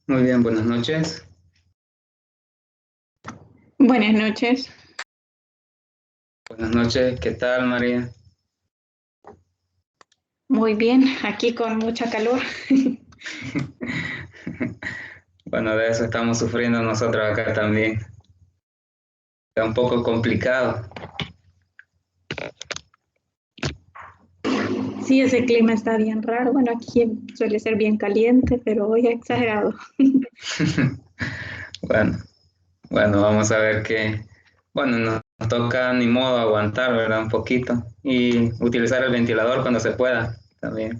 Muy bien, buenas noches. Buenas noches. Buenas noches, ¿qué tal, María? Muy bien, aquí con mucha calor. Bueno, de eso estamos sufriendo nosotros acá también. Está un poco complicado. Sí, ese clima está bien raro. Bueno, aquí suele ser bien caliente, pero hoy exagerado. Bueno, bueno, vamos a ver qué. Bueno, nos toca ni modo aguantar, ¿verdad? Un poquito. Y utilizar el ventilador cuando se pueda también.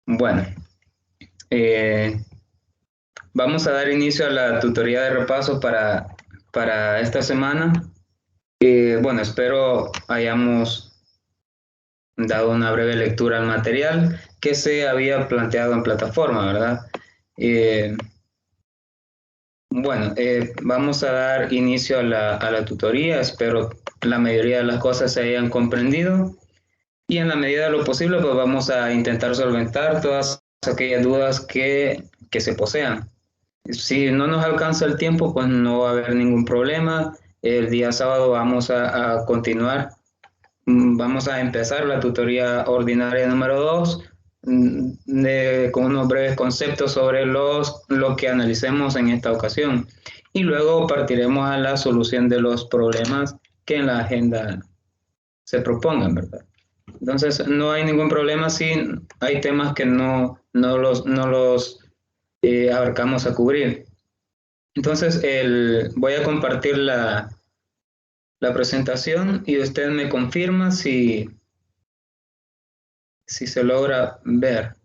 Bueno, eh, vamos a dar inicio a la tutoría de repaso para esta semana. Bueno, espero hayamos dado una breve lectura al material que se había planteado en plataforma, ¿verdad? Eh, vamos a dar inicio a la tutoría. Espero la mayoría de las cosas se hayan comprendido y en la medida de lo posible, pues vamos a intentar solventar todas aquellas dudas que se posean. Si no nos alcanza el tiempo, pues no va a haber ningún problema. El día sábado vamos a continuar. Vamos a empezar la tutoría ordinaria número 2 con unos breves conceptos sobre lo que analicemos en esta ocasión. Y luego partiremos a la solución de los problemas que en la agenda se propongan, ¿verdad? Entonces, no hay ningún problema si hay temas que no los abarcamos a cubrir. Entonces, voy a compartir la presentación y usted me confirma si se logra ver.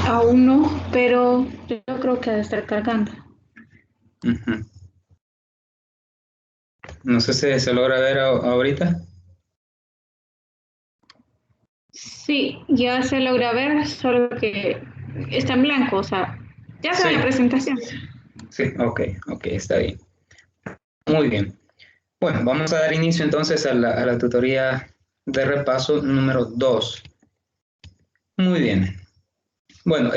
Aún no, pero yo creo que ha de estar cargando. Ujú. No sé si se logra ver ahorita. Sí, ya se logra ver, solo que está en blanco, o sea, ya se ve la Sí, presentación. sí, ok, está bien. Muy bien. Bueno, vamos a dar inicio entonces a la tutoría de repaso número 2. Muy bien. Bueno,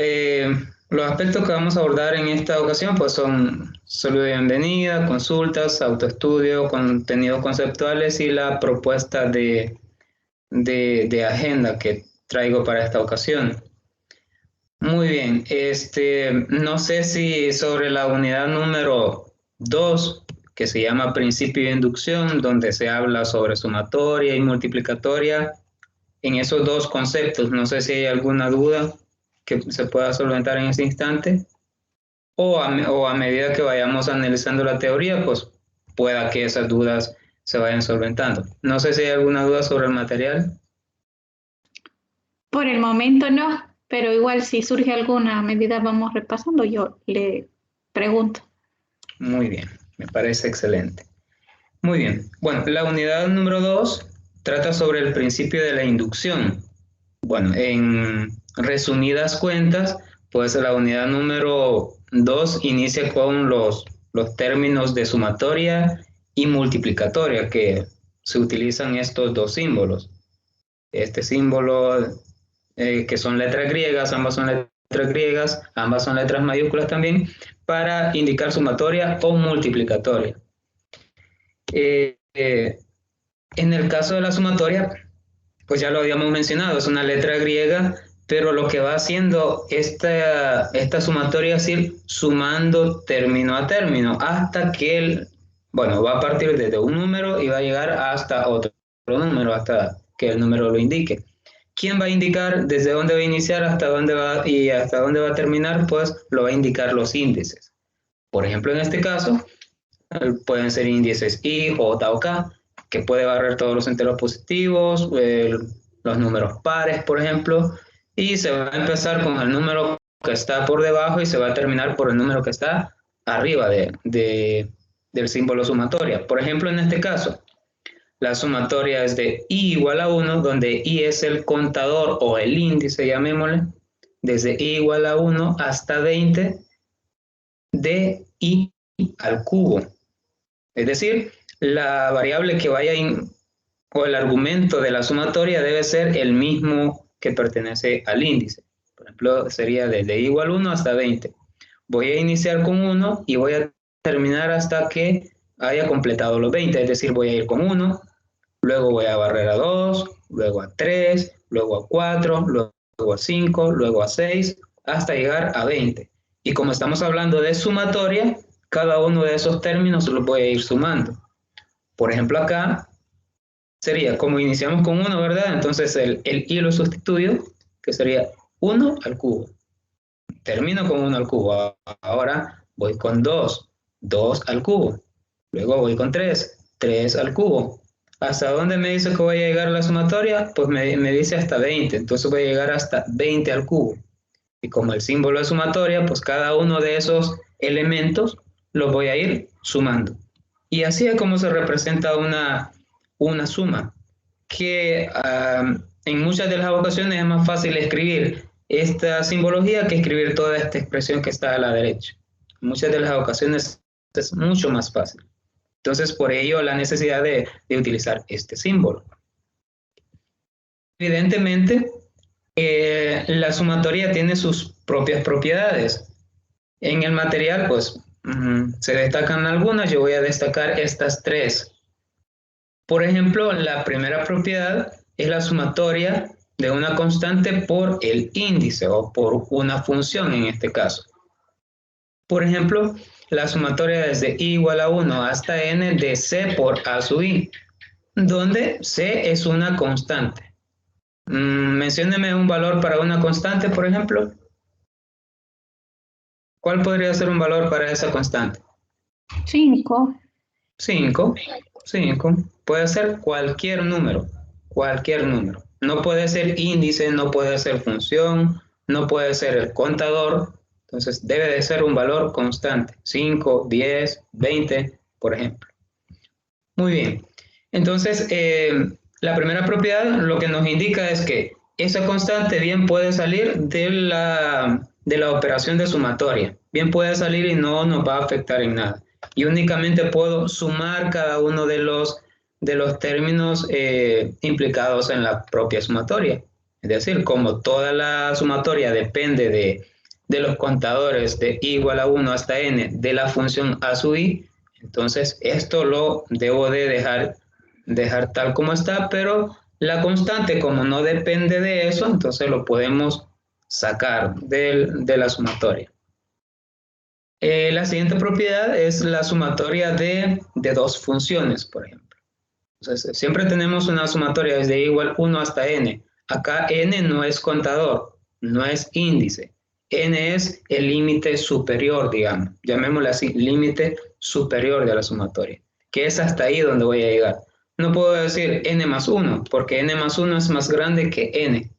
los aspectos que vamos a abordar en esta ocasión pues son salud de bienvenida, consultas, autoestudio, contenidos conceptuales y la propuesta de agenda que traigo para esta ocasión. Muy bien, no sé si sobre la unidad número 2 que se llama principio de inducción, donde se habla sobre sumatoria y multiplicatoria, en esos dos conceptos, no sé si hay alguna duda que se pueda solventar en este instante, o a medida que vayamos analizando la teoría, pues pueda que esas dudas se vayan solventando. No sé si hay alguna duda sobre el material. Por el momento no, pero igual si surge alguna medida vamos repasando, yo le pregunto. Muy bien, me parece excelente. Muy bien. Bueno, la unidad número 2 trata sobre el principio de la inducción. Bueno, en resumidas cuentas, pues la unidad número 2 inicia con los términos de sumatoria y multiplicatoria, que se utilizan estos dos símbolos. Este símbolo, que son letras griegas, ambas son letras mayúsculas también, para indicar sumatoria o multiplicatoria. Eh, eh, en el caso de la sumatoria, pues ya lo habíamos mencionado, es una letra griega, pero lo que va haciendo esta sumatoria es ir sumando término a término hasta que bueno, va a partir desde un número y va a llegar hasta otro número, hasta que el número lo indique. ¿Quién va a indicar desde dónde va a iniciar hasta dónde va y hasta dónde va a terminar? Pues lo va a indicar los índices. Por ejemplo, en este caso, pueden ser índices I, J o K, que puede barrer todos los enteros positivos, los números pares, por ejemplo, y se va a empezar con el número que está por debajo y se va a terminar por el número que está arriba del símbolo sumatoria. Por ejemplo, en este caso, la sumatoria es de I igual a 1, donde I es el contador o el índice, llamémosle, desde i igual a 1 hasta 20 de i al cubo. Es decir, la variable que vaya o el argumento de la sumatoria debe ser el mismo que pertenece al índice. Por ejemplo, sería desde i igual a 1 hasta 20. Voy a iniciar con 1 y voy a terminar hasta que haya completado los 20. Es decir, voy a ir con 1, luego voy a barrer a 2, luego a 3, luego a 4, luego a 5, luego a 6, hasta llegar a 20. Y como estamos hablando de sumatoria, cada uno de esos términos los voy a ir sumando. Por ejemplo, acá sería, como iniciamos con 1, ¿verdad? Entonces el i lo sustituyo, que sería 1 al cubo. Termino con 1 al cubo. Ahora voy con 2, 2 al cubo. Luego voy con 3, 3 al cubo. ¿Hasta dónde me dice que voy a llegar a la sumatoria? Pues me dice hasta 20. Entonces voy a llegar hasta 20 al cubo. Y como el símbolo es sumatoria, pues cada uno de esos elementos los voy a ir sumando. Y así es como se representa una suma, que en muchas de las ocasiones es más fácil escribir esta simbología que escribir toda esta expresión que está a la derecha. En muchas de las ocasiones es mucho más fácil. Entonces, por ello, la necesidad de utilizar este símbolo. Evidentemente, la sumatoria tiene sus propias propiedades. En el material, pues, se destacan algunas. Yo voy a destacar estas tres. Por ejemplo, la primera propiedad es la sumatoria de una constante por el índice o por una función en este caso. Por ejemplo, la sumatoria desde i igual a 1 hasta n de c por a sub i, donde c es una constante. Mencióneme un valor para una constante, por ejemplo. ¿Cuál podría ser un valor para esa constante? 5. 5. 5. Puede ser cualquier número. Cualquier número. No puede ser índice, no puede ser función, no puede ser el contador. Entonces debe de ser un valor constante. 5, 10, 20, por ejemplo. Muy bien. Entonces, la primera propiedad lo que nos indica es que esa constante bien puede salir de la operación de sumatoria. Bien puede salir y no nos va a afectar en nada. Y únicamente puedo sumar cada uno de los términos implicados en la propia sumatoria. Es decir, como toda la sumatoria depende de los contadores de i igual a 1 hasta n de la función a sub i, entonces esto lo debo de dejar tal como está, pero la constante como no depende de eso, entonces lo podemos sacar de la sumatoria. La siguiente propiedad es la sumatoria de dos funciones, por ejemplo. Entonces, siempre tenemos una sumatoria desde i igual 1 hasta n. Acá n no es contador, no es índice. N es el límite superior, digamos. Llamémoslo así, límite superior de la sumatoria, que es hasta ahí donde voy a llegar. No puedo decir n más 1, porque n más 1 es más grande que n.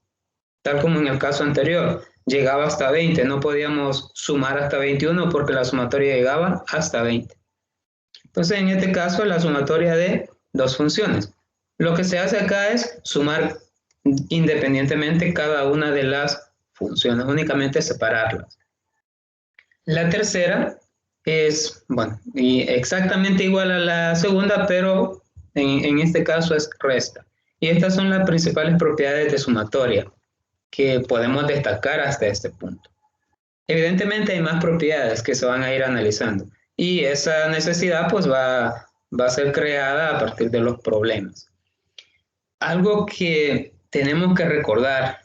Tal como en el caso anterior, llegaba hasta 20. No podíamos sumar hasta 21 porque la sumatoria llegaba hasta 20. Entonces, en este caso, la sumatoria de dos funciones. Lo que se hace acá es sumar independientemente cada una de las funciones, únicamente separarlas. La tercera es, bueno, y exactamente igual a la segunda, pero en este caso es resta. Y estas son las principales propiedades de sumatoria que podemos destacar hasta este punto. Evidentemente hay más propiedades que se van a ir analizando y esa necesidad pues va a ser creada a partir de los problemas. Algo que tenemos que recordar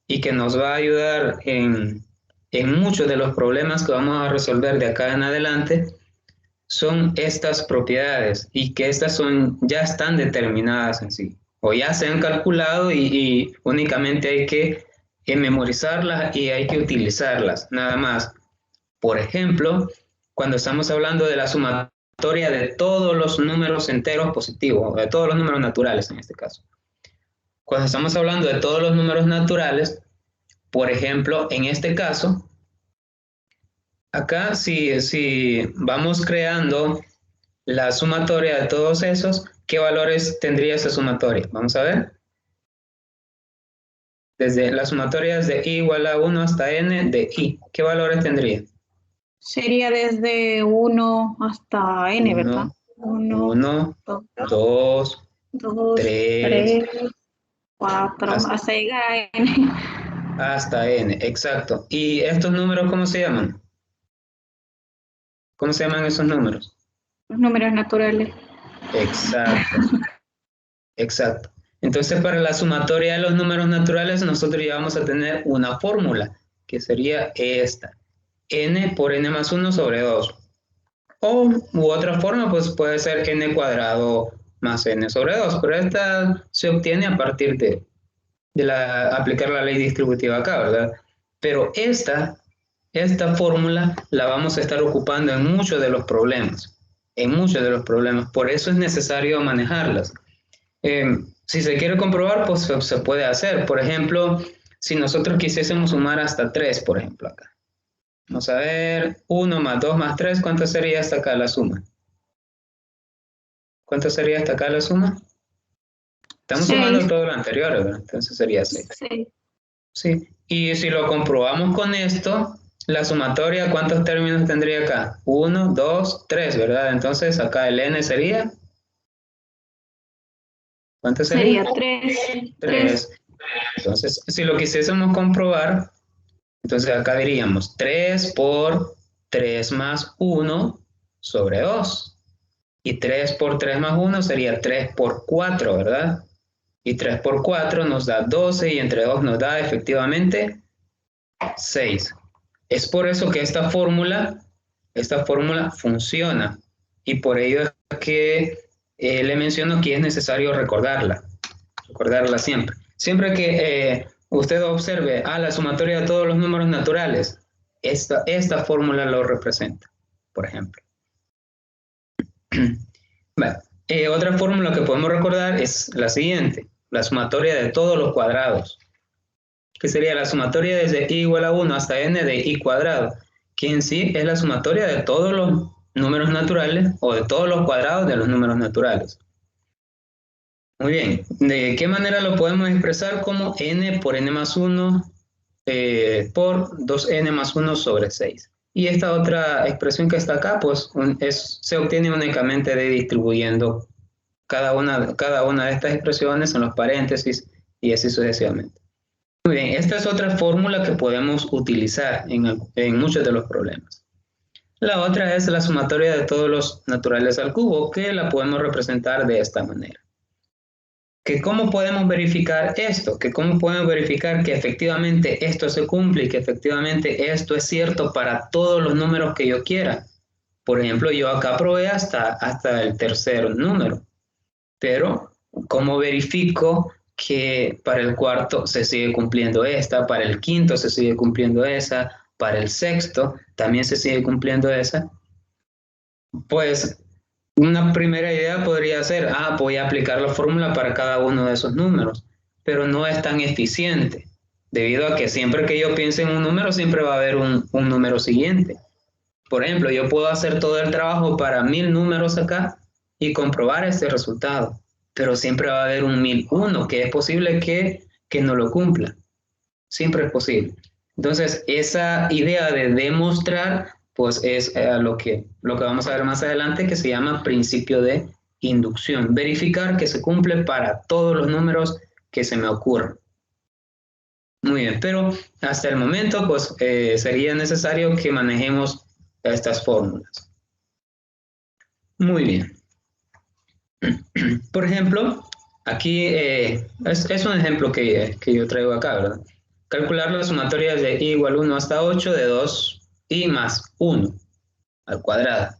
y que nos va a ayudar en muchos de los problemas que vamos a resolver de acá en adelante son estas propiedades y que estas ya están determinadas en sí o ya se han calculado y únicamente hay que memorizarlas y hay que utilizarlas, nada más. Por ejemplo, cuando estamos hablando de la sumatoria de todos los números enteros positivos, de todos los números naturales en este caso. Cuando estamos hablando de todos los números naturales, por ejemplo, en este caso, acá si vamos creando la sumatoria de todos esos, ¿qué valores tendría esa sumatoria? Vamos a ver. Desde la sumatoria desde i igual a 1 hasta n de i. ¿Qué valores tendría? Sería desde 1 hasta n, ¿verdad? 1, 1, 1, 2, 2, 2, 3, 3, 4, hasta, hasta llegar a n. hasta n, exacto. ¿Y estos números cómo se llaman? ¿Cómo se llaman esos números? Los números naturales. Exacto, exacto. Entonces, para la sumatoria de los números naturales, nosotros ya vamos a tener una fórmula, que sería esta. N por n más 1 sobre 2. U otra forma, pues puede ser n cuadrado más n sobre 2, pero esta se obtiene a partir de aplicar la ley distributiva acá, ¿verdad? Pero esta fórmula la vamos a estar ocupando en muchos de los problemas, por eso es necesario manejarlas. Si se quiere comprobar, pues se puede hacer. Por ejemplo, si nosotros quisiésemos sumar hasta 3, por ejemplo, acá. Vamos a ver, 1 más 2 más 3, ¿cuánto sería hasta acá la suma? ¿Cuánto sería hasta acá la suma? Estamos sumando 6. todo lo anterior, ¿verdad? Entonces sería 6. 6. Sí, y si lo comprobamos con esto, la sumatoria, ¿cuántos términos tendría acá? 1, 2, 3, ¿verdad? Entonces acá el n sería, ¿cuánto sería? Sería 3. 3. 3. Entonces, si lo quisiésemos comprobar, entonces acá diríamos 3 por 3 más 1 sobre 2. Y 3 por 3 más 1 sería 3 por 4, ¿verdad? Y 3 por 4 nos da 12 y entre 2 nos da efectivamente 6. Es por eso que esta fórmula funciona y por ello es que le menciono que es necesario recordarla siempre. Siempre que usted observe la sumatoria de todos los números naturales, esta fórmula lo representa, por ejemplo. Vale. Otra fórmula que podemos recordar es la siguiente, la sumatoria de todos los cuadrados, que sería la sumatoria desde i igual a 1 hasta n de i cuadrado, que en sí es la sumatoria de todos los números naturales o de todos los cuadrados de los números naturales. Muy bien, ¿de qué manera lo podemos expresar? Como n por n más 1 por 2n más 1 sobre 6. Y esta otra expresión que está acá, pues se obtiene únicamente de distribuyendo cada una de estas expresiones en los paréntesis y así sucesivamente. Muy bien, esta es otra fórmula que podemos utilizar en muchos de los problemas. La otra es la sumatoria de todos los naturales al cubo, que la podemos representar de esta manera. ¿Cómo podemos verificar esto? ¿Cómo podemos verificar que efectivamente esto se cumple y que efectivamente esto es cierto para todos los números que yo quiera? Por ejemplo, yo acá probé hasta el tercer número, pero ¿cómo verifico que para el cuarto se sigue cumpliendo esta, para el quinto se sigue cumpliendo esa, para el sexto también se sigue cumpliendo esa? Pues una primera idea podría ser, voy a aplicar la fórmula para cada uno de esos números, pero no es tan eficiente, debido a que siempre que yo piense en un número, siempre va a haber un número siguiente. Por ejemplo, yo puedo hacer todo el trabajo para 1000 números acá y comprobar este resultado, pero siempre va a haber un 1001, que es posible que no lo cumpla. Siempre es posible. Entonces, esa idea de demostrar, pues es lo que vamos a ver más adelante, que se llama principio de inducción. Verificar que se cumple para todos los números que se me ocurran. Muy bien, pero hasta el momento, pues sería necesario que manejemos estas fórmulas. Muy bien. Por ejemplo, aquí es un ejemplo que yo traigo acá, ¿verdad? Calcular las sumatorias de i igual 1 hasta 8 de 2i más 1 al cuadrado.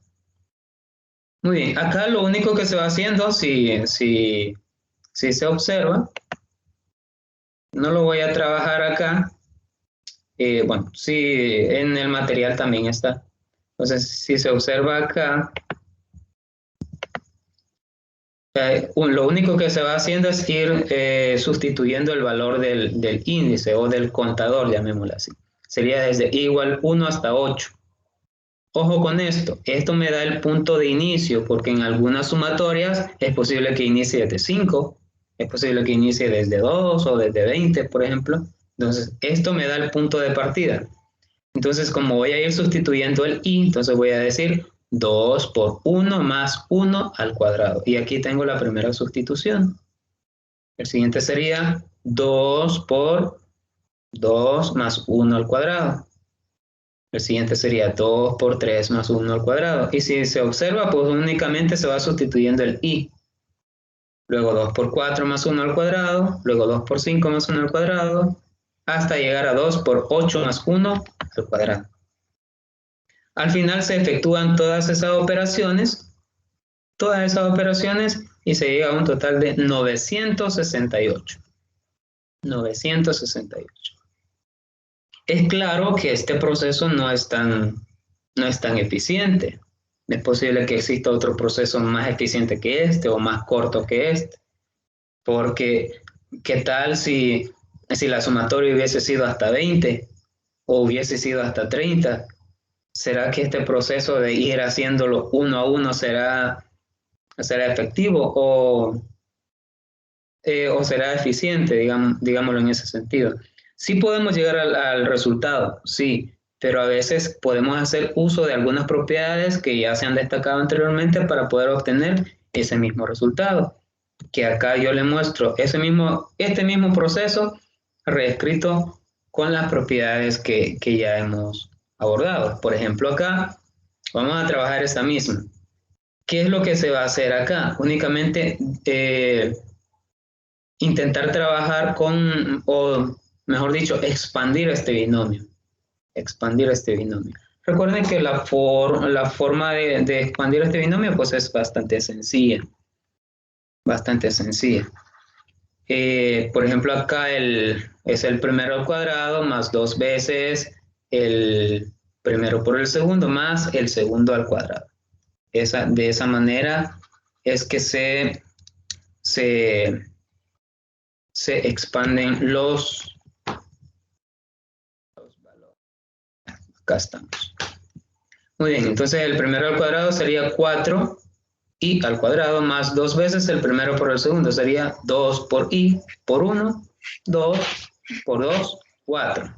Muy bien, acá lo único que se va haciendo, si se observa, no lo voy a trabajar acá, bueno, sí, en el material también está. Entonces, si se observa acá, lo único que se va haciendo es ir sustituyendo el valor del índice o del contador, llamémoslo así. Sería desde i igual 1 hasta 8. Ojo con esto me da el punto de inicio, porque en algunas sumatorias es posible que inicie desde 5, Es posible que inicie desde 2 o desde 20, por ejemplo. Entonces, esto me da el punto de partida. Entonces, como voy a ir sustituyendo el i, entonces voy a decir 2 por 1 más 1 al cuadrado. Y aquí tengo la primera sustitución. El siguiente sería 2 por 2 más 1 al cuadrado. El siguiente sería 2 por 3 más 1 al cuadrado. Y si se observa, pues únicamente se va sustituyendo el i. Luego 2 por 4 más 1 al cuadrado. Luego 2 por 5 más 1 al cuadrado. Hasta llegar a 2 por 8 más 1 al cuadrado. Al final se efectúan todas esas operaciones y se llega a un total de 968. 968. Es claro que este proceso no es tan eficiente. Es posible que exista otro proceso más eficiente que este o más corto que este. Porque, ¿qué tal si la sumatoria hubiese sido hasta 20 o hubiese sido hasta 30? ¿Será que este proceso de ir haciéndolo uno a uno será efectivo o será eficiente, digámoslo en ese sentido? Sí podemos llegar al resultado, sí, pero a veces podemos hacer uso de algunas propiedades que ya se han destacado anteriormente para poder obtener ese mismo resultado. Que acá yo le muestro este mismo proceso reescrito con las propiedades que ya hemos abordado. Por ejemplo, acá vamos a trabajar esta misma. ¿Qué es lo que se va a hacer acá? Únicamente intentar trabajar con, o mejor dicho, expandir este binomio. Expandir este binomio. Recuerden que la forma de expandir este binomio pues es bastante sencilla. Bastante sencilla. Por ejemplo, acá es el primero al cuadrado más 2 veces el primero por el segundo más el segundo al cuadrado. De esa manera es que se expanden los valores. Acá estamos. Muy bien, entonces el primero al cuadrado sería 4 i al cuadrado más 2 veces el primero por el segundo. Sería 2 por i por 1, 2 por 2, 4.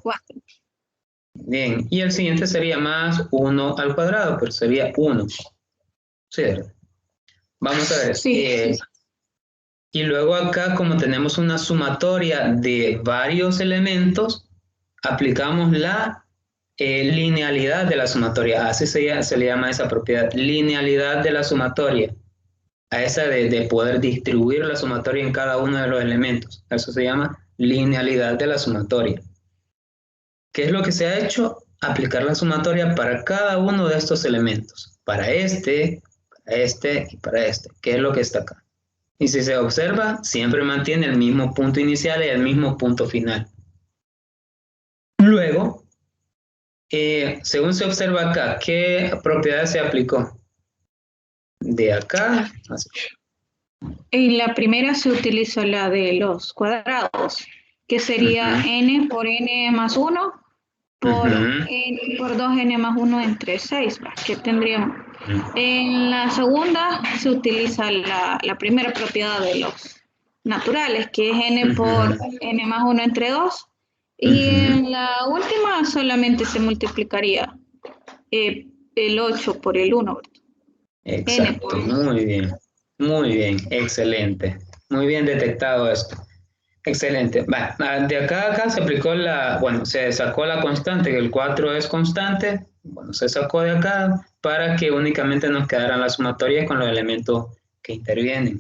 Bien, y el siguiente sería más 1 al cuadrado, pero sería 1. ¿Cierto? Vamos a ver. Sí. Y luego acá, como tenemos una sumatoria de varios elementos, aplicamos la linealidad de la sumatoria. Así se le llama a esa propiedad, linealidad de la sumatoria. A esa de poder distribuir la sumatoria en cada uno de los elementos. Eso se llama linealidad de la sumatoria. ¿Qué es lo que se ha hecho? Aplicar la sumatoria para cada uno de estos elementos. Para este y para este. ¿Qué es lo que está acá? Y si se observa, siempre mantiene el mismo punto inicial y el mismo punto final. Luego, según se observa acá, ¿qué propiedad se aplicó? De acá, así. En la primera se utilizó la de los cuadrados, que sería n por n más 1 por 2n más 1 entre 6, que tendríamos. En la segunda se utiliza la primera propiedad de los naturales, que es n por n más 1 entre 2. Y en la última solamente se multiplicaría el 8 por el 1. Exacto, muy bien, excelente. Muy bien detectado esto. Excelente. De acá a acá se aplicó se sacó la constante, que el 4 es constante. Bueno, se sacó de acá para que únicamente nos quedaran las sumatorias con los elementos que intervienen.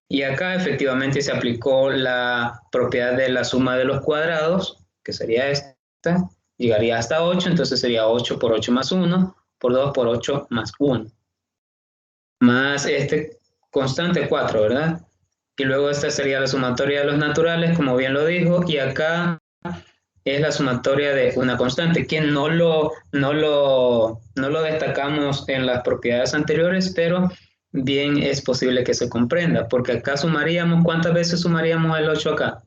Y acá efectivamente se aplicó la propiedad de la suma de los cuadrados, que sería esta, llegaría hasta 8, entonces sería 8 por 8 más 1, por 2 por 8 más 1. Más este constante 4, ¿verdad? Y luego esta sería la sumatoria de los naturales, como bien lo dijo, y acá es la sumatoria de una constante, que no lo destacamos en las propiedades anteriores, pero bien es posible que se comprenda, porque acá sumaríamos, ¿cuántas veces sumaríamos el 8 acá?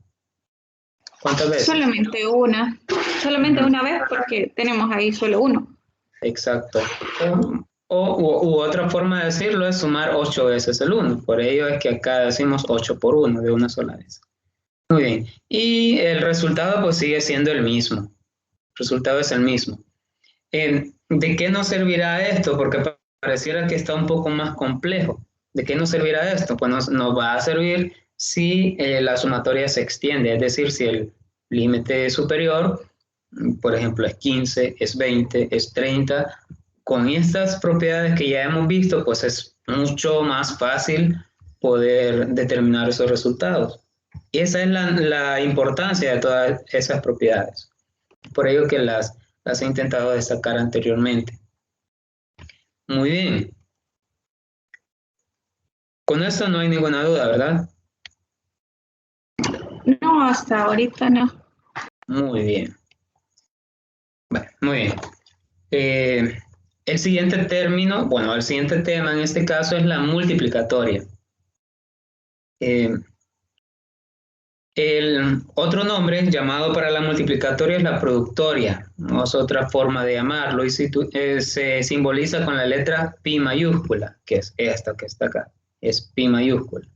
¿Cuántas veces? Solamente una vez, porque tenemos ahí solo uno. Exacto. U otra forma de decirlo es sumar 8 veces el 1. Por ello es que acá decimos 8 por 1 de una sola vez. Muy bien. Y el resultado pues sigue siendo el mismo. El resultado es el mismo. ¿De qué nos servirá esto? Porque pareciera que está un poco más complejo. ¿De qué nos servirá esto? Pues nos va a servir si la sumatoria se extiende, es decir, si el límite superior, por ejemplo, es 15, es 20, es 30. Con estas propiedades que ya hemos visto, pues es mucho más fácil poder determinar esos resultados. Y esa es la importancia de todas esas propiedades. Por ello que las he intentado destacar anteriormente. Muy bien. Con esto no hay ninguna duda, ¿verdad? No, hasta ahorita no. Muy bien. Bueno, muy bien. El siguiente término, bueno, el siguiente tema en este caso es la multiplicatoria. El otro nombre llamado para la multiplicatoria es la productoria, ¿no? Es otra forma de llamarlo y se simboliza con la letra pi mayúscula, que es esta que está acá, es pi mayúscula,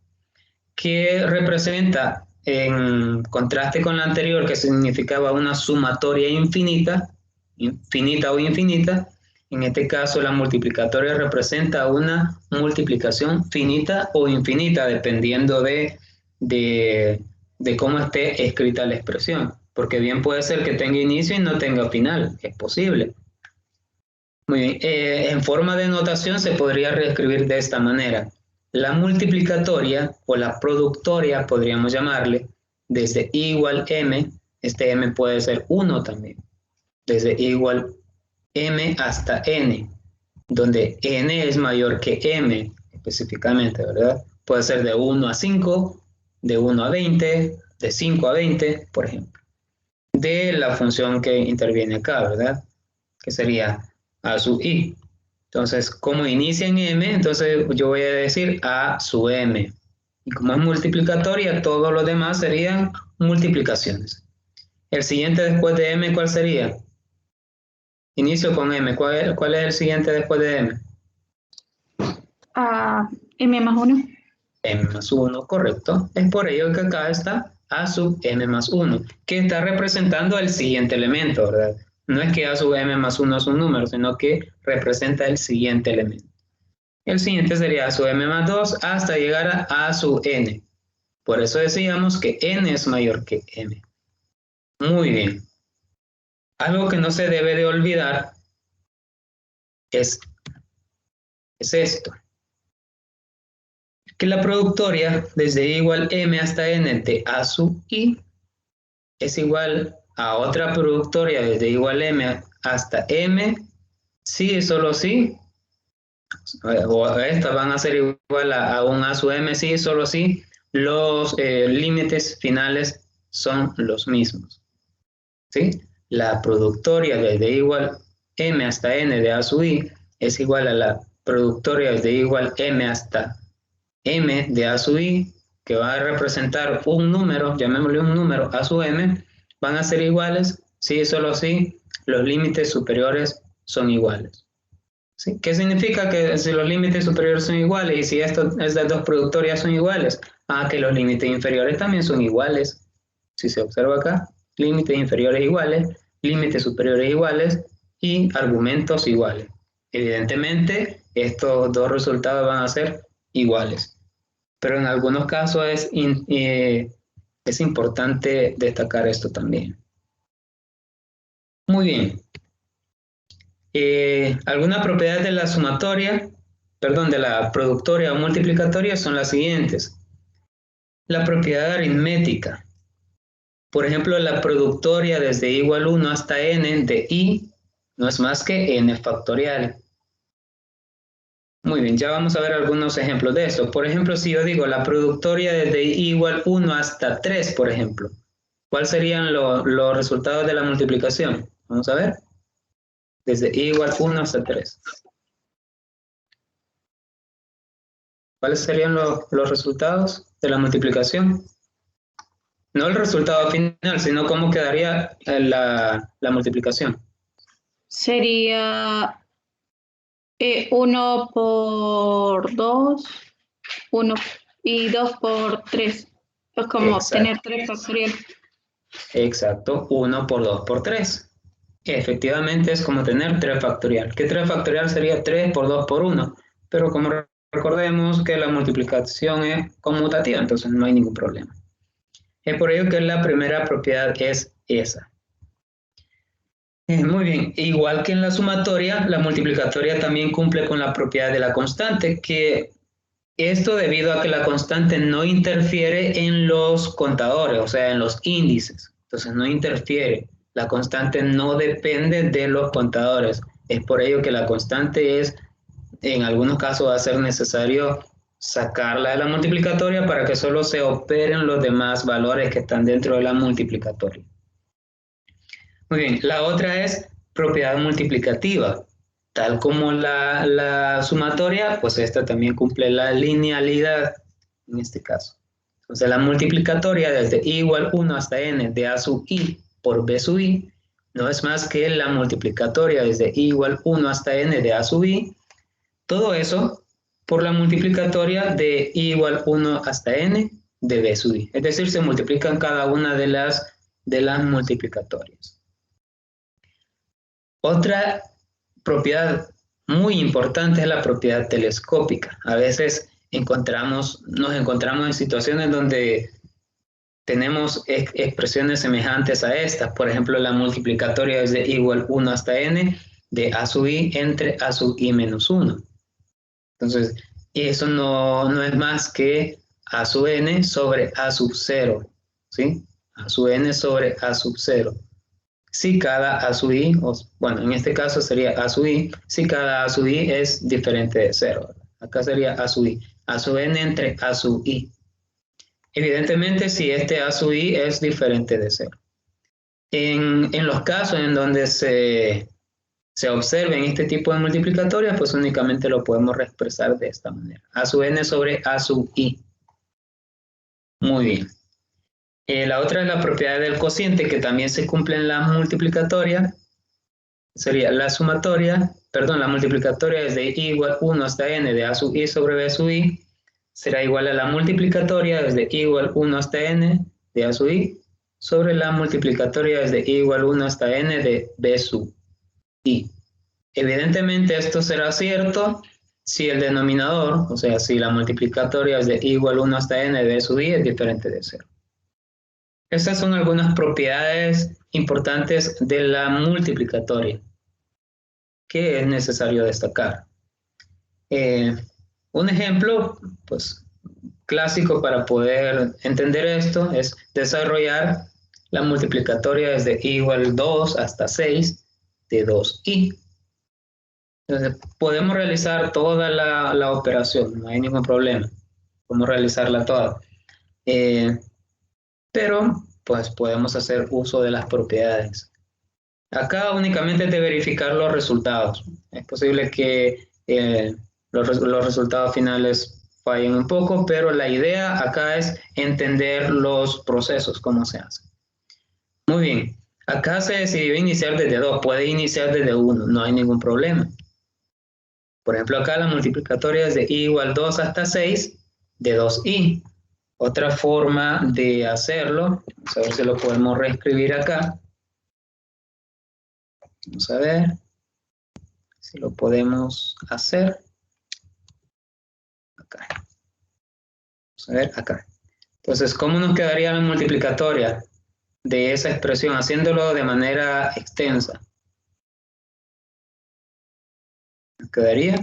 que representa, en contraste con la anterior que significaba una sumatoria infinita, infinita o infinita, en este caso la multiplicatoria representa una multiplicación finita o infinita, dependiendo de cómo esté escrita la expresión, porque bien puede ser que tenga inicio y no tenga final, es posible. Muy bien, en forma de notación se podría reescribir de esta manera. La multiplicatoria o la productoria, podríamos llamarle, desde i igual m, este m puede ser 1 también, desde i igual m hasta n, donde n es mayor que m específicamente, ¿verdad? Puede ser de 1 a 5, de 1 a 20, de 5 a 20, por ejemplo, de la función que interviene acá, ¿verdad? Que sería a sub i. Entonces, como inicia en m, entonces yo voy a decir a sub m. Y como es multiplicatoria, todos los demás serían multiplicaciones. El siguiente después de m, ¿cuál sería? Inicio con m. ¿Cuál es el siguiente después de m? M más 1. M más 1, correcto. Es por ello que acá está a sub m más 1, que está representando el siguiente elemento, ¿verdad? No es que a sub m más 1 es un número, sino que representa el siguiente elemento. El siguiente sería a sub m más 2 hasta llegar a sub n. Por eso decíamos que n es mayor que m. Muy bien. Algo que no se debe de olvidar es esto. Que la productoria desde i igual m hasta n de a sub i es igual a otra productoria desde i igual m hasta m, si y solo si, o estas van a ser igual a un a sub m, si y solo si los límites finales son los mismos. ¿Sí? La productoria desde i igual m hasta n de a sub i es igual a la productoria desde i igual m hasta m de a sub i, que va a representar un número, llamémosle un número a sub m, van a ser iguales si y solo si los límites superiores son iguales. ¿Sí? ¿Qué significa que si los límites superiores son iguales y si estas dos productorias son iguales? Que los límites inferiores también son iguales. Si se observa acá, límites inferiores iguales, límites superiores iguales y argumentos iguales. Evidentemente, estos dos resultados van a ser iguales. Pero en algunos casos es importante destacar esto también. Muy bien. Algunas propiedades de la sumatoria, perdón, de la productoria o multiplicatoria son las siguientes. La propiedad aritmética. Por ejemplo, la productoria desde i igual 1 hasta n de i no es más que n factorial. Muy bien, ya vamos a ver algunos ejemplos de esto. Por ejemplo, si yo digo la productoria desde i igual 1 hasta 3, por ejemplo, ¿cuáles serían los resultados de la multiplicación? Vamos a ver. Desde i igual 1 hasta 3. ¿Cuáles serían los resultados de la multiplicación? No el resultado final, sino cómo quedaría la multiplicación. Sería 1 por 2, 1 y 2 por 3. Es como obtener 3 factorial. Exacto, 1 por 2 por 3. Efectivamente es como tener 3 factorial. ¿Qué 3 factorial sería 3 por 2 por 1? Pero como recordemos que la multiplicación es conmutativa, entonces no hay ningún problema. Es por ello que la primera propiedad es esa. Muy bien, igual que en la sumatoria, la multiplicatoria también cumple con la propiedad de la constante, que esto debido a que la constante no interfiere en los contadores, o sea, en los índices. Entonces no interfiere. La constante no depende de los contadores. Es por ello que la constante es, en algunos casos va a ser necesario sacarla de la multiplicatoria para que solo se operen los demás valores que están dentro de la multiplicatoria. Muy bien, la otra es propiedad multiplicativa. Tal como la sumatoria, pues esta también cumple la linealidad en este caso. Entonces la multiplicatoria desde i igual 1 hasta n de a sub i por b sub i no es más que la multiplicatoria desde i igual 1 hasta n de a sub i, todo eso por la multiplicatoria de i igual 1 hasta n de b sub i. Es decir, se multiplican cada una de las multiplicatorias. Otra propiedad muy importante es la propiedad telescópica. A veces nos encontramos en situaciones donde tenemos expresiones semejantes a estas. Por ejemplo, la multiplicatoria es de i igual 1 hasta n de a sub i entre a sub i menos 1. Entonces, eso no es más que a sub n sobre a sub 0. ¿Sí? A sub n sobre a sub 0. Si cada a sub i, bueno, en este caso sería a sub i, si cada a sub i es diferente de 0. Acá sería a sub n entre a sub i. Evidentemente, si este a sub i es diferente de 0. En los casos en donde se observen este tipo de multiplicatorias, pues únicamente lo podemos expresar de esta manera. A sub n sobre a sub i. Muy bien. La otra es la propiedad del cociente, que también se cumple en la multiplicatoria. Sería la multiplicatoria desde i igual 1 hasta n de a sub i sobre b sub i será igual a la multiplicatoria desde i igual 1 hasta n de a sub i sobre la multiplicatoria desde i igual 1 hasta n de b sub i. Evidentemente esto será cierto si el denominador, o sea, si la multiplicatoria desde i igual 1 hasta n de b sub i es diferente de 0. Estas son algunas propiedades importantes de la multiplicatoria que es necesario destacar. Un ejemplo, pues, clásico para poder entender esto es desarrollar la multiplicatoria desde i igual 2 hasta 6 de 2i. Entonces, podemos realizar toda la operación, no hay ningún problema. Podemos realizarla toda. Pero pues podemos hacer uso de las propiedades. Acá únicamente es de verificar los resultados. Es posible que los resultados finales fallen un poco, pero la idea acá es entender los procesos, cómo se hace. Muy bien, acá se decidió iniciar desde 2, puede iniciar desde 1, no hay ningún problema. Por ejemplo, acá la multiplicatoria es de i igual 2 hasta 6 de 2i. Otra forma de hacerlo, vamos a ver si lo podemos reescribir acá. Vamos a ver si lo podemos hacer. Acá. Vamos a ver acá. Entonces, ¿cómo nos quedaría la multiplicatoria de esa expresión? Haciéndolo de manera extensa. ¿Nos quedaría?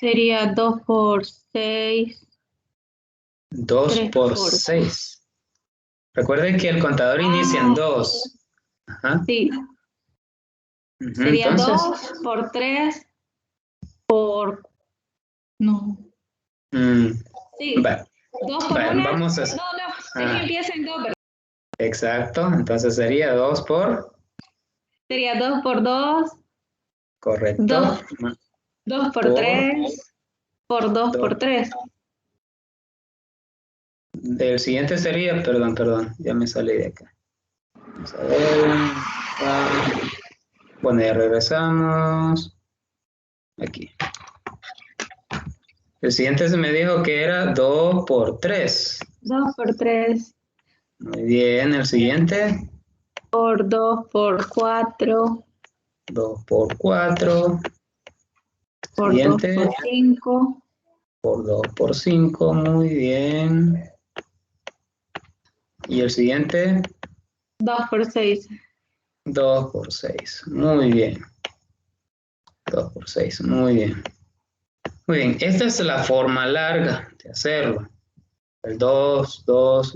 Sería 2 por 6. 2 por 6. Recuerden que el contador inicia en 2. Ajá. Sí. Sería entonces, 2 por 3 por... No. Sí. Vale. 2 por 1. Vamos a... No, es que empieza en 2, ¿verdad? Exacto. Entonces sería 2 por... Sería 2 por 2. Correcto. 2 por 3 por 2 por 3. El siguiente sería, perdón, ya me salí de acá. Vamos a ver. Bueno, ya regresamos. Aquí. El siguiente se me dijo que era 2 por 3. 2 por 3. Muy bien, el siguiente. Por 2 por 4. 2 por 4. Por Siguiente. 2 por 5. Por 2 por 5, muy bien. Y el siguiente. 2 por 6. 2 por 6, muy bien. 2 por 6, muy bien. Muy bien, esta es la forma larga de hacerlo. El 2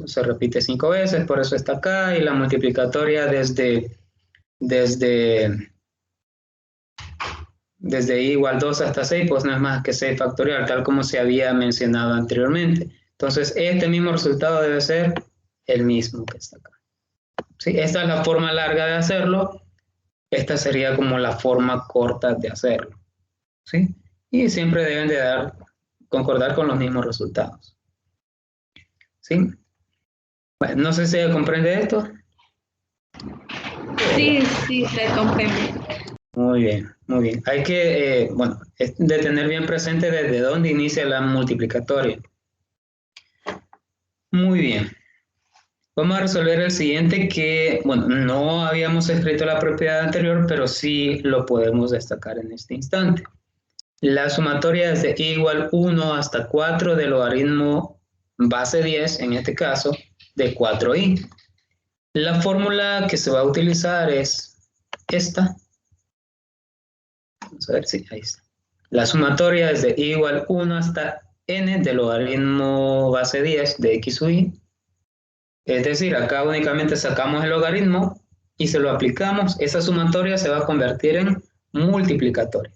se repite 5 veces, por eso está acá, y la multiplicatoria desde i igual 2 hasta 6, pues no es más que 6 factorial, tal como se había mencionado anteriormente. Entonces, este mismo resultado debe ser el mismo que está acá. ¿Sí? Esta es la forma larga de hacerlo. Esta sería como la forma corta de hacerlo. ¿Sí? Y siempre deben de concordar con los mismos resultados. ¿Sí? Bueno, no sé si se comprende esto. Sí, sí, se comprende. Muy bien, muy bien. Hay que, bueno, de tener bien presente desde dónde inicia la multiplicatoria. Muy bien. Vamos a resolver el siguiente que, bueno, no habíamos escrito la propiedad anterior, pero sí lo podemos destacar en este instante. La sumatoria es de i igual 1 hasta 4 del logaritmo base 10, en este caso, de 4i. La fórmula que se va a utilizar es esta. Vamos a ver si ahí está. La sumatoria es de i igual 1 hasta n del logaritmo base 10 de x sub i. Es decir, acá únicamente sacamos el logaritmo y se lo aplicamos. Esa sumatoria se va a convertir en multiplicatoria.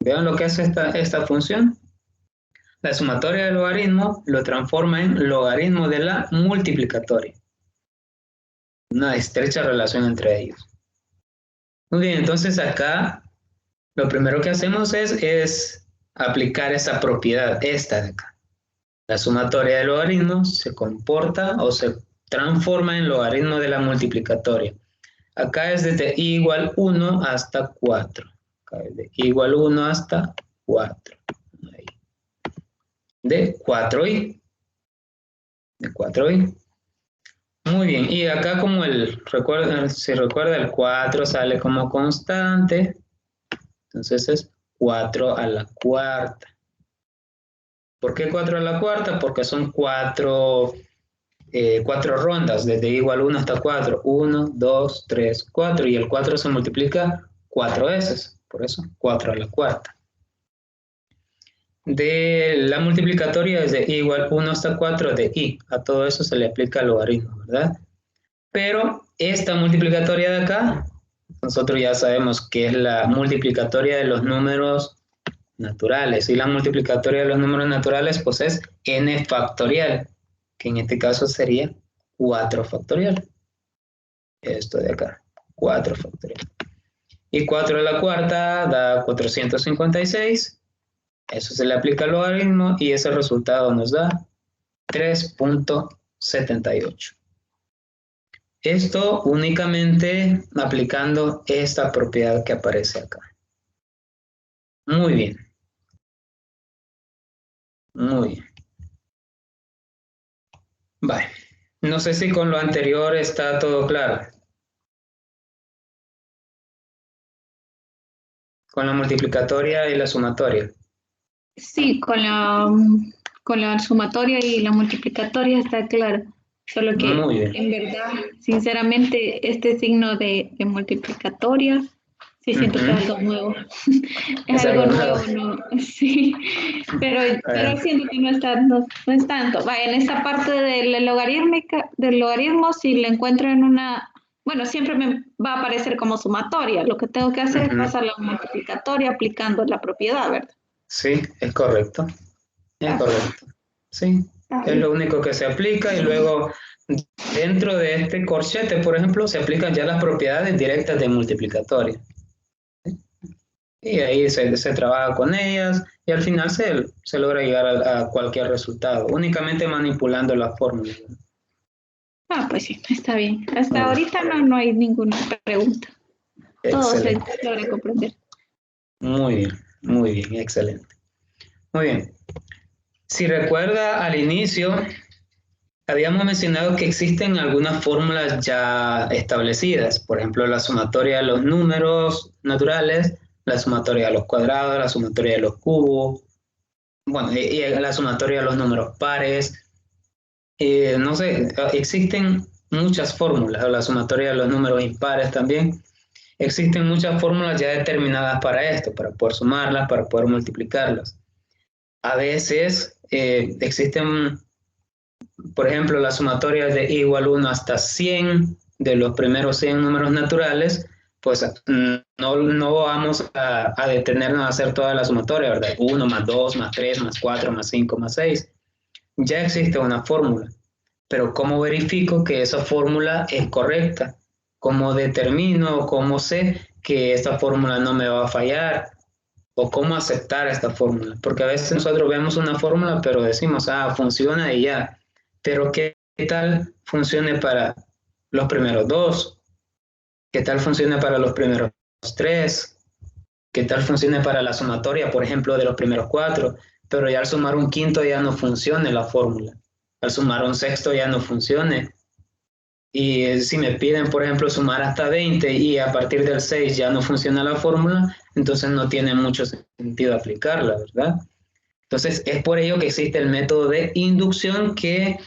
Vean lo que hace esta función. La sumatoria del logaritmo lo transforma en logaritmo de la multiplicatoria. Una estrecha relación entre ellos. Muy bien, entonces acá lo primero que hacemos es aplicar esa propiedad, esta de acá. La sumatoria de logaritmos se comporta o se transforma en logaritmo de la multiplicatoria. Acá es desde i igual 1 hasta 4. Acá es de i igual 1 hasta 4. Ahí. De 4i. De 4i. Muy bien, y acá como si recuerda, el 4 sale como constante, entonces es 4 a la cuarta. ¿Por qué 4 a la cuarta? Porque son 4 rondas, desde igual 1 hasta 4. 1, 2, 3, 4, y el 4 se multiplica 4 veces, por eso 4 a la cuarta. De la multiplicatoria es de i igual 1 hasta 4 de i, a todo eso se le aplica el logaritmo, ¿verdad? Pero esta multiplicatoria de acá, nosotros ya sabemos que es la multiplicatoria de los números naturales. Y la multiplicatoria de los números naturales, pues es n factorial, que en este caso sería 4 factorial. Esto de acá, 4 factorial. Y 4 a la cuarta da 456. Eso se le aplica al logaritmo y ese resultado nos da 3.78. Esto únicamente aplicando esta propiedad que aparece acá. Muy bien. Muy bien. Vale. No sé si con lo anterior está todo claro. Con la multiplicatoria y la sumatoria. Sí, con la sumatoria y la multiplicatoria está claro. Solo que, Muy bien. en verdad, sinceramente, este signo de multiplicatoria, sí siento que es algo nuevo. Es algo nuevo, ¿no? Sí. Pero siento que no es tanto. Vaya, en esta parte del logaritmo, si le encuentro en una, bueno, siempre me va a aparecer como sumatoria. Lo que tengo que hacer es pasar la multiplicatoria aplicando la propiedad, ¿verdad? Sí, es correcto. Es correcto. Sí, es lo único que se aplica y luego dentro de este corchete, por ejemplo, se aplican ya las propiedades directas de multiplicatoria. Y ahí se trabaja con ellas y al final se logra llegar a cualquier resultado, únicamente manipulando las fórmulas. Pues sí, está bien. Hasta ahorita no hay ninguna pregunta. Todo se logra comprender. Muy bien, excelente. Muy bien. Si recuerda al inicio, habíamos mencionado que existen algunas fórmulas ya establecidas, por ejemplo, la sumatoria de los números naturales, la sumatoria de los cuadrados, la sumatoria de los cubos, bueno, y la sumatoria de los números pares. No sé, existen muchas fórmulas, la sumatoria de los números impares también. Existen muchas fórmulas ya determinadas para esto, para poder sumarlas, para poder multiplicarlas. A veces existen, por ejemplo, las sumatorias de igual 1 hasta 100 de los primeros 100 números naturales, pues no vamos a detenernos a hacer toda la sumatoria, ¿verdad? 1 más 2 más 3 más 4 más 5 más 6. Ya existe una fórmula, pero ¿cómo verifico que esa fórmula es correcta? ¿Cómo determino, cómo sé que esta fórmula no me va a fallar? ¿O cómo aceptar esta fórmula? Porque a veces nosotros vemos una fórmula, pero decimos, funciona y ya. Pero ¿qué tal funcione para los primeros dos? ¿Qué tal funcione para los primeros tres? ¿Qué tal funcione para la sumatoria, por ejemplo, de los primeros cuatro? Pero ya al sumar un quinto ya no funcione la fórmula. Al sumar un sexto ya no funcione. Y si me piden, por ejemplo, sumar hasta 20 y a partir del 6 ya no funciona la fórmula, entonces no tiene mucho sentido aplicarla, ¿verdad? Entonces es por ello que existe el método de inducción, que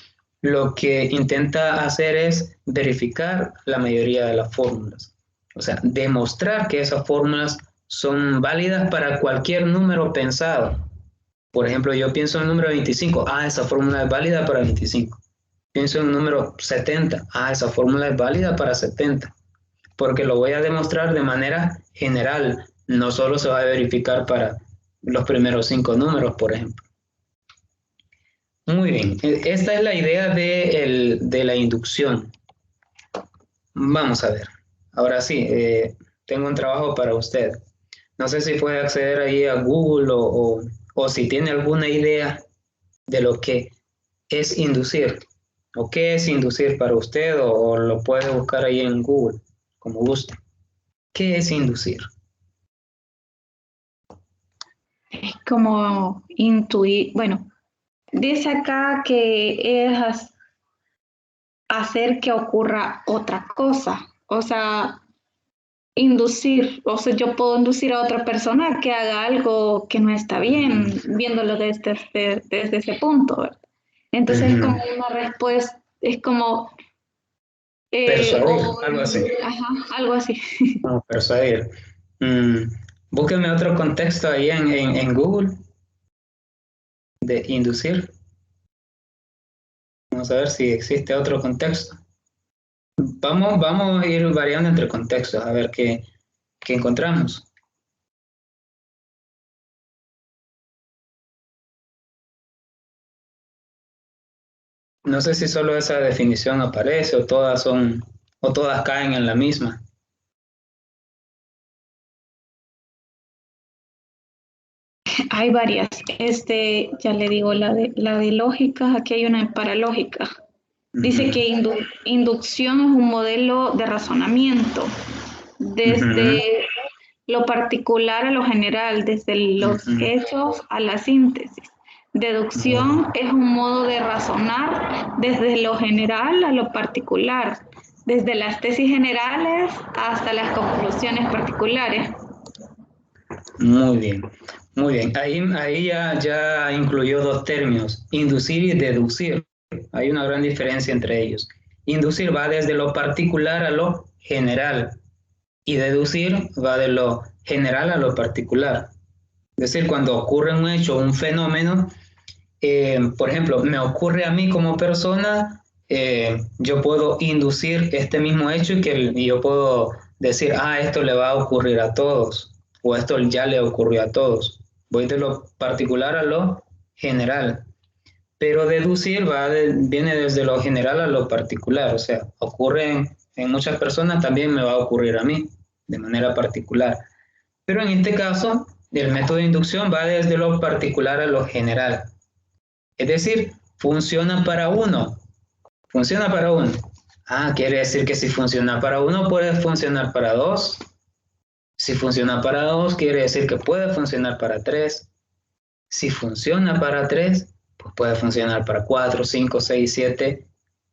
lo que intenta hacer es verificar la mayoría de las fórmulas. O sea, demostrar que esas fórmulas son válidas para cualquier número pensado. Por ejemplo, yo pienso en el número 25, esa fórmula es válida para 25. Pienso en el número 70, esa fórmula es válida para 70, porque lo voy a demostrar de manera general, no solo se va a verificar para los primeros 5 números, por ejemplo. Muy bien, esta es la idea de la inducción. Vamos a ver, ahora sí, tengo un trabajo para usted. No sé si puede acceder ahí a Google o si tiene alguna idea de lo que es inducir. ¿O qué es inducir para usted? O lo puede buscar ahí en Google, como guste. ¿Qué es inducir? Es como intuir, bueno, dice acá que es hacer que ocurra otra cosa, o sea, inducir, o sea, yo puedo inducir a otra persona que haga algo que no está bien, viéndolo desde ese punto, ¿verdad? Entonces es como una respuesta, es como... Persuadir, algo así. Ajá, algo así. No, persuadir. Búsqueme otro contexto ahí en Google de inducir. Vamos a ver si existe otro contexto. Vamos a ir variando entre contextos, a ver qué encontramos. No sé si solo esa definición aparece o todas caen en la misma. Hay varias. Ya le digo, la de lógica, aquí hay una para lógica. Dice que inducción es un modelo de razonamiento, desde lo particular a lo general, desde los hechos a la síntesis. Deducción es un modo de razonar desde lo general a lo particular, desde las tesis generales hasta las conclusiones particulares. Muy bien, muy bien. Ahí ya incluyó dos términos, inducir y deducir. Hay una gran diferencia entre ellos. Inducir va desde lo particular a lo general y deducir va de lo general a lo particular. Es decir, cuando ocurre un hecho, un fenómeno, por ejemplo, me ocurre a mí como persona, yo puedo inducir este mismo hecho y yo puedo decir, esto le va a ocurrir a todos, o esto ya le ocurrió a todos. Voy de lo particular a lo general. Pero deducir viene desde lo general a lo particular, o sea, ocurre en muchas personas, también me va a ocurrir a mí, de manera particular. Pero en este caso, el método de inducción va desde lo particular a lo general. Es decir, funciona para uno. Funciona para uno. Quiere decir que si funciona para uno, puede funcionar para dos. Si funciona para dos, quiere decir que puede funcionar para tres. Si funciona para tres, pues puede funcionar para 4, 5, 6, 7.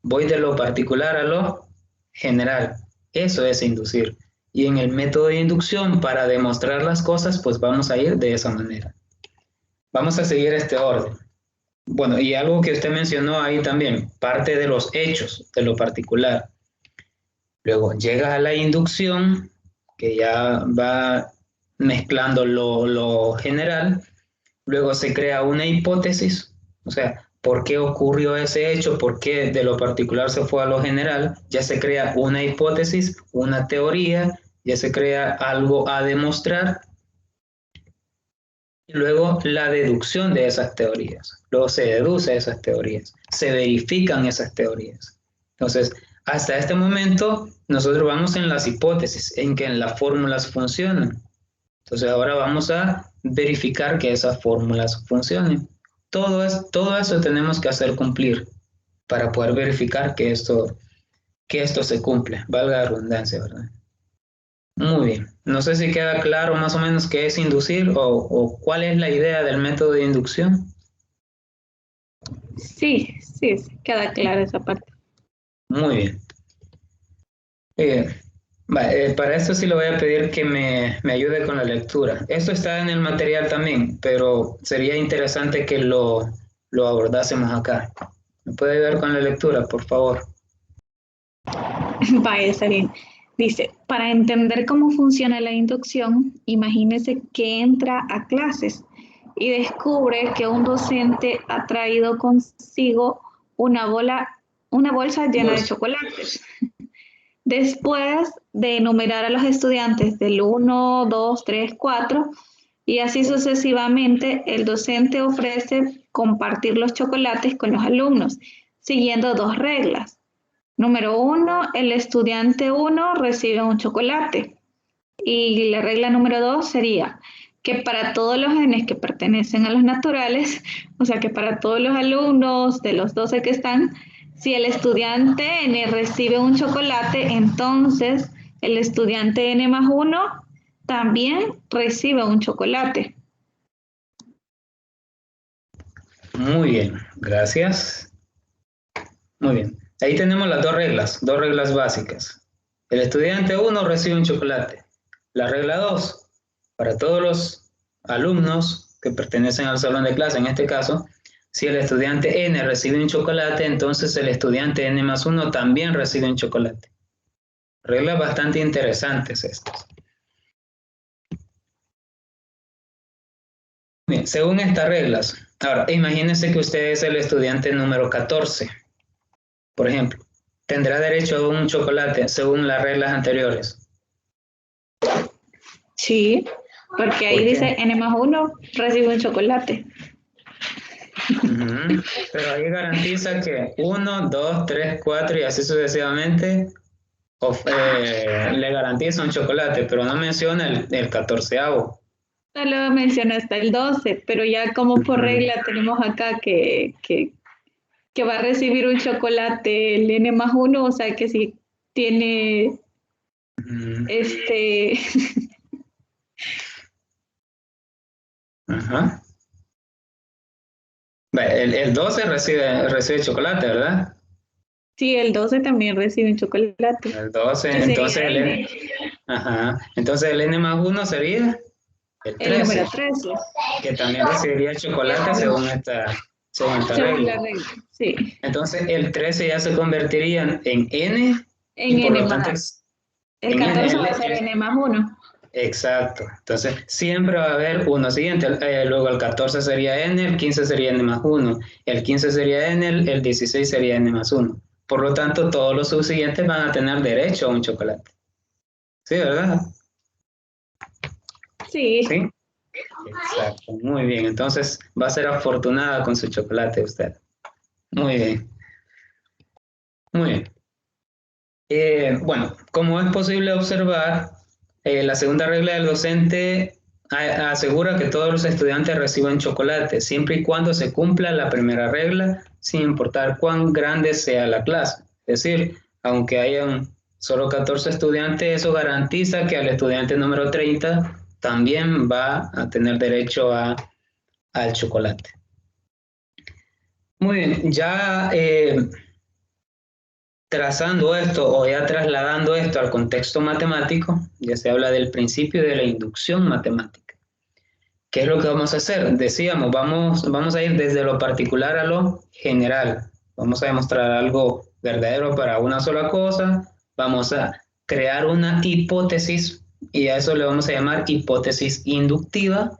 Voy de lo particular a lo general. Eso es inducir. Y en el método de inducción, para demostrar las cosas, pues vamos a ir de esa manera. Vamos a seguir este orden. Bueno, y algo que usted mencionó ahí también, parte de los hechos, de lo particular. Luego llega a la inducción, que ya va mezclando lo general. Luego se crea una hipótesis, o sea, ¿por qué ocurrió ese hecho? ¿Por qué de lo particular se fue a lo general? Ya se crea una hipótesis, una teoría, ya se crea algo a demostrar. Y luego la deducción de esas teorías. Luego se deduce esas teorías, se verifican esas teorías. Entonces, hasta este momento, nosotros vamos en las hipótesis, en que las fórmulas funcionan. Entonces, ahora vamos a verificar que esas fórmulas funcionen. Todo eso tenemos que hacer cumplir para poder verificar que esto se cumple, valga la redundancia, ¿verdad? Muy bien. No sé si queda claro más o menos qué es inducir o cuál es la idea del método de inducción. Sí, queda clara esa parte. Muy bien. Para esto sí le voy a pedir que me ayude con la lectura. Esto está en el material también, pero sería interesante que lo abordásemos acá. ¿Me puede ayudar con la lectura, por favor? Vaya, está bien. Dice, para entender cómo funciona la inducción, imagínese que entra a clases y descubre que un docente ha traído consigo una bolsa llena de chocolates. Después de enumerar a los estudiantes del 1, 2, 3, 4 y así sucesivamente, el docente ofrece compartir los chocolates con los alumnos, siguiendo dos reglas. Número 1, el estudiante 1 recibe un chocolate. Y la regla número 2 sería que para todos los genes que pertenecen a los naturales, o sea que para todos los alumnos de los 12 que están, si el estudiante N recibe un chocolate, entonces el estudiante N más 1 también recibe un chocolate. Muy bien, gracias. Muy bien. Ahí tenemos las dos reglas básicas. El estudiante 1 recibe un chocolate. La regla 2, para todos los alumnos que pertenecen al salón de clase, en este caso, si el estudiante N recibe un chocolate, entonces el estudiante N más 1 también recibe un chocolate. Reglas bastante interesantes estas. Bien, según estas reglas, ahora imagínense que usted es el estudiante número 14. Por ejemplo, tendrá derecho a un chocolate según las reglas anteriores. Sí, porque ahí dice N más 1 recibe un chocolate. Pero ahí garantiza que 1, 2, 3, 4 y así sucesivamente le garantiza un chocolate, pero no menciona el 14avo. Solo menciona hasta el 12, pero ya como por regla tenemos acá que va a recibir un chocolate el N más 1, o sea que si tiene Ajá. El 12 recibe chocolate, ¿verdad? Sí, el 12 también recibe un chocolate. El 12, entonces el N. Ajá. Entonces el N más 1 sería el 13. El número 13. Que también recibiría chocolate según esta regla. La regla. Sí. Entonces el 13 ya se convertiría en N. En y por N lo tanto más. El 14 va a ser N más 1. Exacto. Entonces siempre va a haber uno siguiente. Luego el 14 sería N, el 15 sería N más 1. El 15 sería N, el 16 sería N más 1. Por lo tanto, todos los subsiguientes van a tener derecho a un chocolate. ¿Sí, verdad? Sí. ¿Sí? Exacto. Muy bien. Entonces va a ser afortunada con su chocolate usted. Muy bien. Muy bien. Bueno, como es posible observar, la segunda regla del docente asegura que todos los estudiantes reciban chocolate, siempre y cuando se cumpla la primera regla, sin importar cuán grande sea la clase. Es decir, aunque hayan solo 14 estudiantes, eso garantiza que al estudiante número 30 también va a tener derecho al chocolate. Muy bien, ya trazando esto o ya trasladando esto al contexto matemático, ya se habla del principio de la inducción matemática. ¿Qué es lo que vamos a hacer? Decíamos, vamos a ir desde lo particular a lo general. Vamos a demostrar algo verdadero para una sola cosa. Vamos a crear una hipótesis y a eso le vamos a llamar hipótesis inductiva.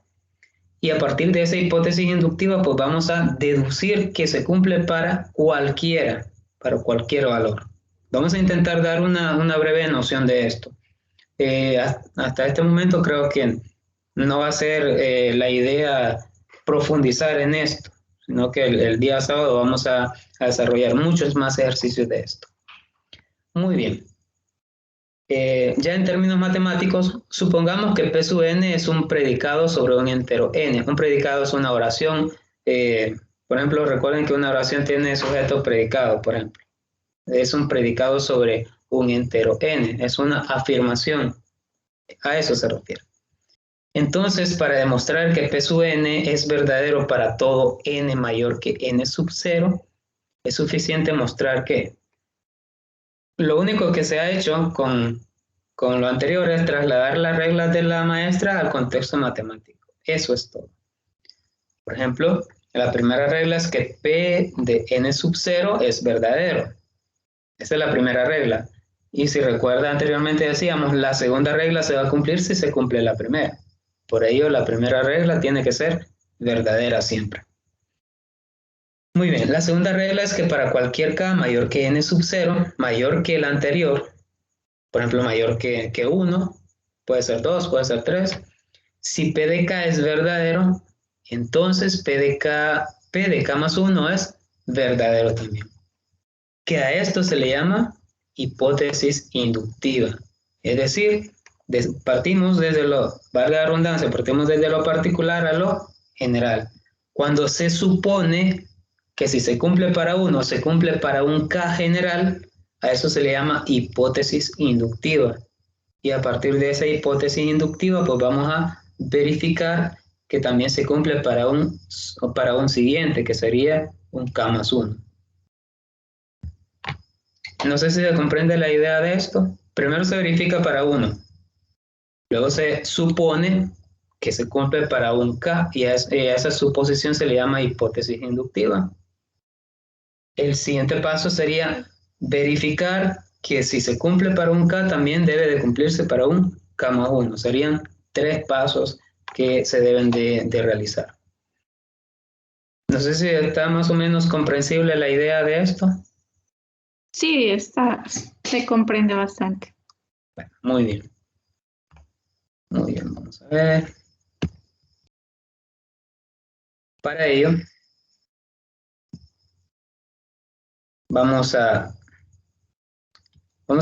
Y a partir de esa hipótesis inductiva, pues vamos a deducir que se cumple para cualquier valor. Vamos a intentar dar una breve noción de esto. Hasta este momento creo que no va a ser la idea profundizar en esto, sino que el día sábado vamos a desarrollar muchos más ejercicios de esto. Muy bien. Ya en términos matemáticos, supongamos que P sub n es un predicado sobre un entero n. Un predicado es una oración. Por ejemplo, recuerden que una oración tiene sujeto predicado, por ejemplo. Es un predicado sobre un entero n. Es una afirmación. A eso se refiere. Entonces, para demostrar que P sub n es verdadero para todo n mayor que n sub 0, es suficiente mostrar que lo único que se ha hecho con lo anterior es trasladar las reglas de la maestra al contexto matemático. Eso es todo. Por ejemplo, la primera regla es que P de n sub 0 es verdadero. Esa es la primera regla. Y si recuerda anteriormente decíamos, la segunda regla se va a cumplir si se cumple la primera. Por ello, la primera regla tiene que ser verdadera siempre. Muy bien, la segunda regla es que para cualquier k mayor que n sub 0, mayor que el anterior, por ejemplo, mayor que 1, puede ser 2, puede ser 3, si P de k es verdadero, entonces P de k más 1 es verdadero también. Que a esto se le llama hipótesis inductiva. Es decir, partimos desde valga la redundancia, partimos desde lo particular a lo general. Cuando se supone que si se cumple para uno, se cumple para un K general, a eso se le llama hipótesis inductiva. Y a partir de esa hipótesis inductiva, pues vamos a verificar que también se cumple para un siguiente, que sería un K más 1. No sé si se comprende la idea de esto. Primero se verifica para uno. Luego se supone que se cumple para un K y a esa suposición se le llama hipótesis inductiva. El siguiente paso sería verificar que si se cumple para un K también debe de cumplirse para un K más 1. Serían 3 pasos que se deben de realizar. No sé si está más o menos comprensible la idea de esto. Sí, se comprende bastante. Bueno, muy bien. Muy bien, vamos a ver. Para ello, vamos a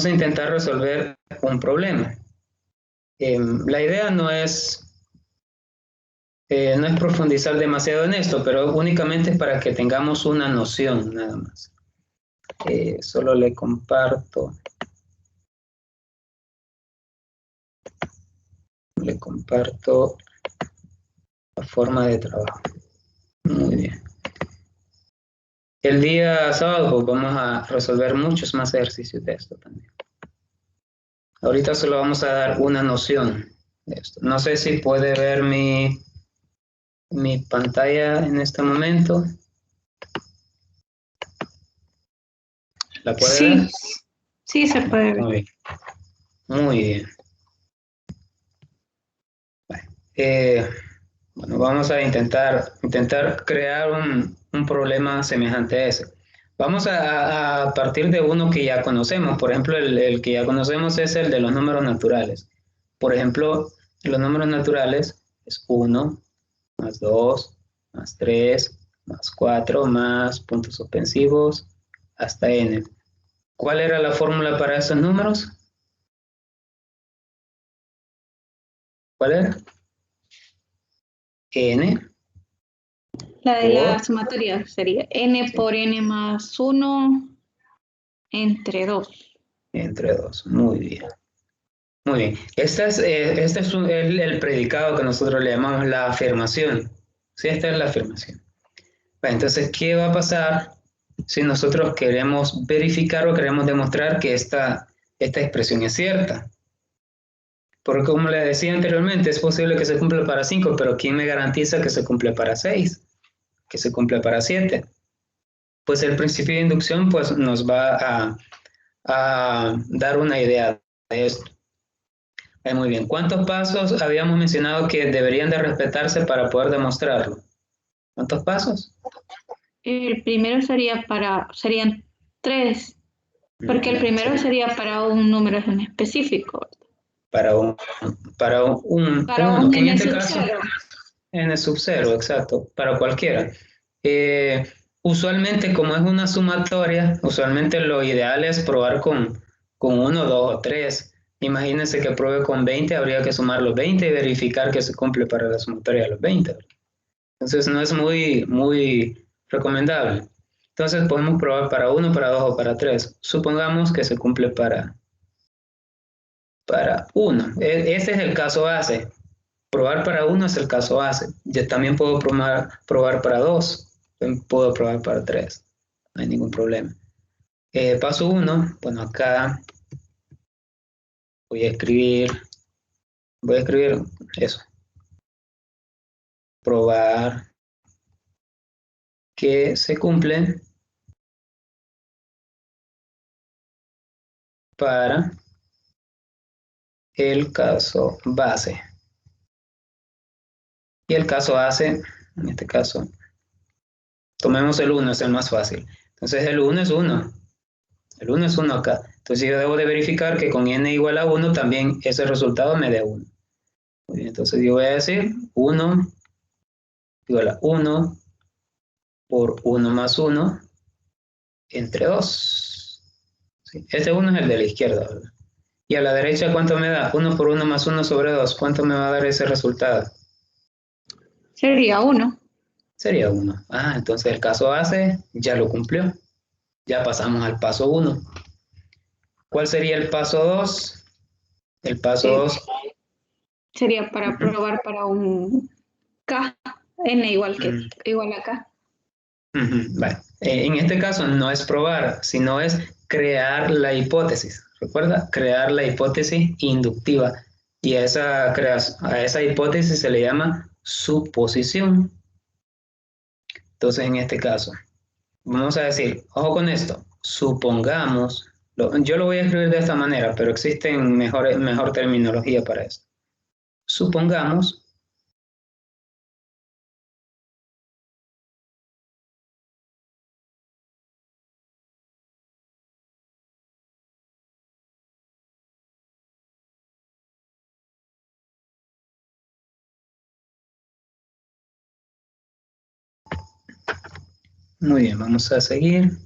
intentar resolver un problema. La idea no es profundizar demasiado en esto, pero únicamente es para que tengamos una noción, nada más. Solo le comparto la forma de trabajo. Muy bien. El día sábado pues, vamos a resolver muchos más ejercicios de esto también. Ahorita solo vamos a dar una noción de esto. No sé si puede ver mi pantalla en este momento. ¿La puede ver? Sí, se puede ver. Muy bien. Muy bien. Bueno, vamos a intentar crear un problema semejante a ese. Vamos a partir de uno que ya conocemos. Por ejemplo, el que ya conocemos es el de los números naturales. Por ejemplo, los números naturales es 1, más 2, más 3, más 4, más puntos suspensivos, hasta n. ¿Cuál era la fórmula para esos números? ¿Cuál era? N. La de la sumatoria sería n por n más 1 entre 2. Entre 2, muy bien. Muy bien. Este es el predicado que nosotros le llamamos la afirmación. Sí, esta es la afirmación. Entonces, ¿qué va a pasar si nosotros queremos verificar o queremos demostrar que esta expresión es cierta? Porque como le decía anteriormente, es posible que se cumpla para 5, pero ¿quién me garantiza que se cumple para 6? Que se cumple para 7? Pues el principio de inducción pues, nos va a dar una idea de esto. Muy bien, ¿cuántos pasos habíamos mencionado que deberían de respetarse para poder demostrarlo? ¿Cuántos pasos? El primero serían 3, porque el primero sería para un número en específico. Para un Para uno, un que en n este sub caso, 0. n sub 0, exacto, para cualquiera. Usualmente, como es una sumatoria, usualmente lo ideal es probar con 1, 2 o 3. Imagínense que pruebe con 20, habría que sumar los 20 y verificar que se cumple para la sumatoria de los 20. Entonces no es muy recomendable. Entonces podemos probar para 1, para 2 o para 3. Supongamos que se cumple para 1. Ese es el caso base. Probar para 1 es el caso base. Yo también puedo probar para 2. Puedo probar para 3. No hay ningún problema. Paso 1. Bueno, acá voy a escribir eso. Probar que se cumple para el caso base. Y el caso base, en este caso, tomemos el 1, es el más fácil. Entonces el 1 es 1. El 1 es 1 acá. Entonces yo debo de verificar que con n igual a 1 también ese resultado me dé 1. Muy bien, entonces yo voy a decir 1 igual a 1 por 1 más 1 entre 2. ¿Sí? Este 1 es el de la izquierda, ¿verdad? Y a la derecha, ¿cuánto me da? 1 por 1 más 1 sobre 2. ¿Cuánto me va a dar ese resultado? Sería 1. Sería 1. Ah, entonces el caso base ya lo cumplió. Ya pasamos al paso 1. ¿Cuál sería el paso 2? El paso 2 sería para probar para un K, n igual a K. Vale. En este caso no es probar, sino es crear la hipótesis. ¿Recuerda? Crear la hipótesis inductiva. Y a esa hipótesis se le llama suposición. Entonces, en este caso, vamos a decir, ojo con esto, supongamos, yo lo voy a escribir de esta manera, pero existe mejor terminología para esto. Supongamos muy bien, vamos a seguir.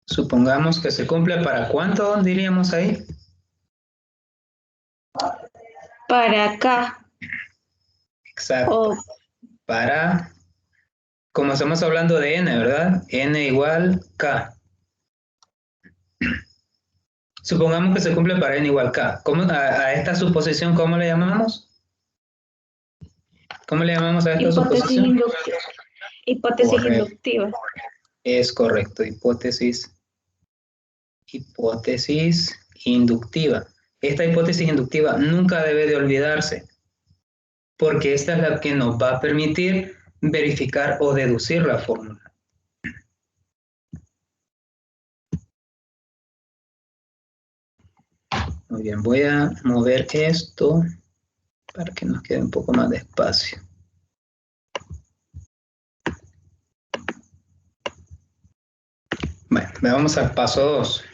Supongamos que se cumple para ¿cuánto diríamos ahí? Para K. Exacto. Para, como estamos hablando de n, ¿verdad? N igual K. Supongamos que se cumple para n igual K. A esta suposición, ¿cómo le llamamos? ¿Cómo le llamamos a esta suposición? Hipótesis inductiva. Es correcto, hipótesis inductiva. Esta hipótesis inductiva nunca debe de olvidarse, porque esta es la que nos va a permitir verificar o deducir la fórmula. Muy bien, voy a mover esto para que nos quede un poco más de espacio. Bueno, vamos al paso 2.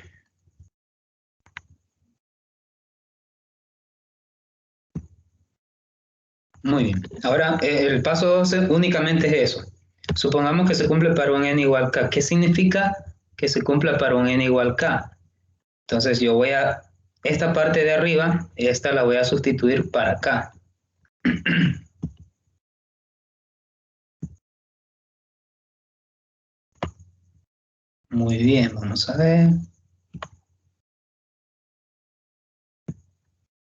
Muy bien. Ahora, el paso 2 únicamente es eso. Supongamos que se cumple para un n igual k. ¿Qué significa que se cumpla para un n igual k? Entonces yo voy a, esta parte de arriba, esta la voy a sustituir para k. Muy bien, vamos a ver.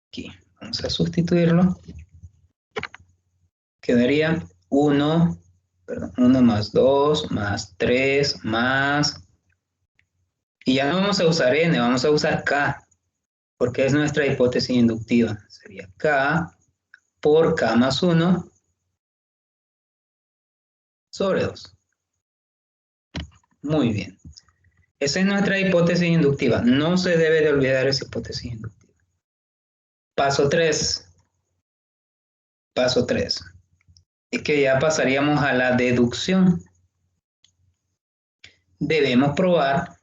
Aquí, vamos a sustituirlo. Quedaría 1, perdón, 1 más 2 más 3 más... Y ya no vamos a usar n, vamos a usar k, porque es nuestra hipótesis inductiva. Sería k por k más 1 sobre 2. Muy bien. Esa es nuestra hipótesis inductiva. No se debe de olvidar esa hipótesis inductiva. Paso 3. Paso 3. Es que ya pasaríamos a la deducción. Debemos probar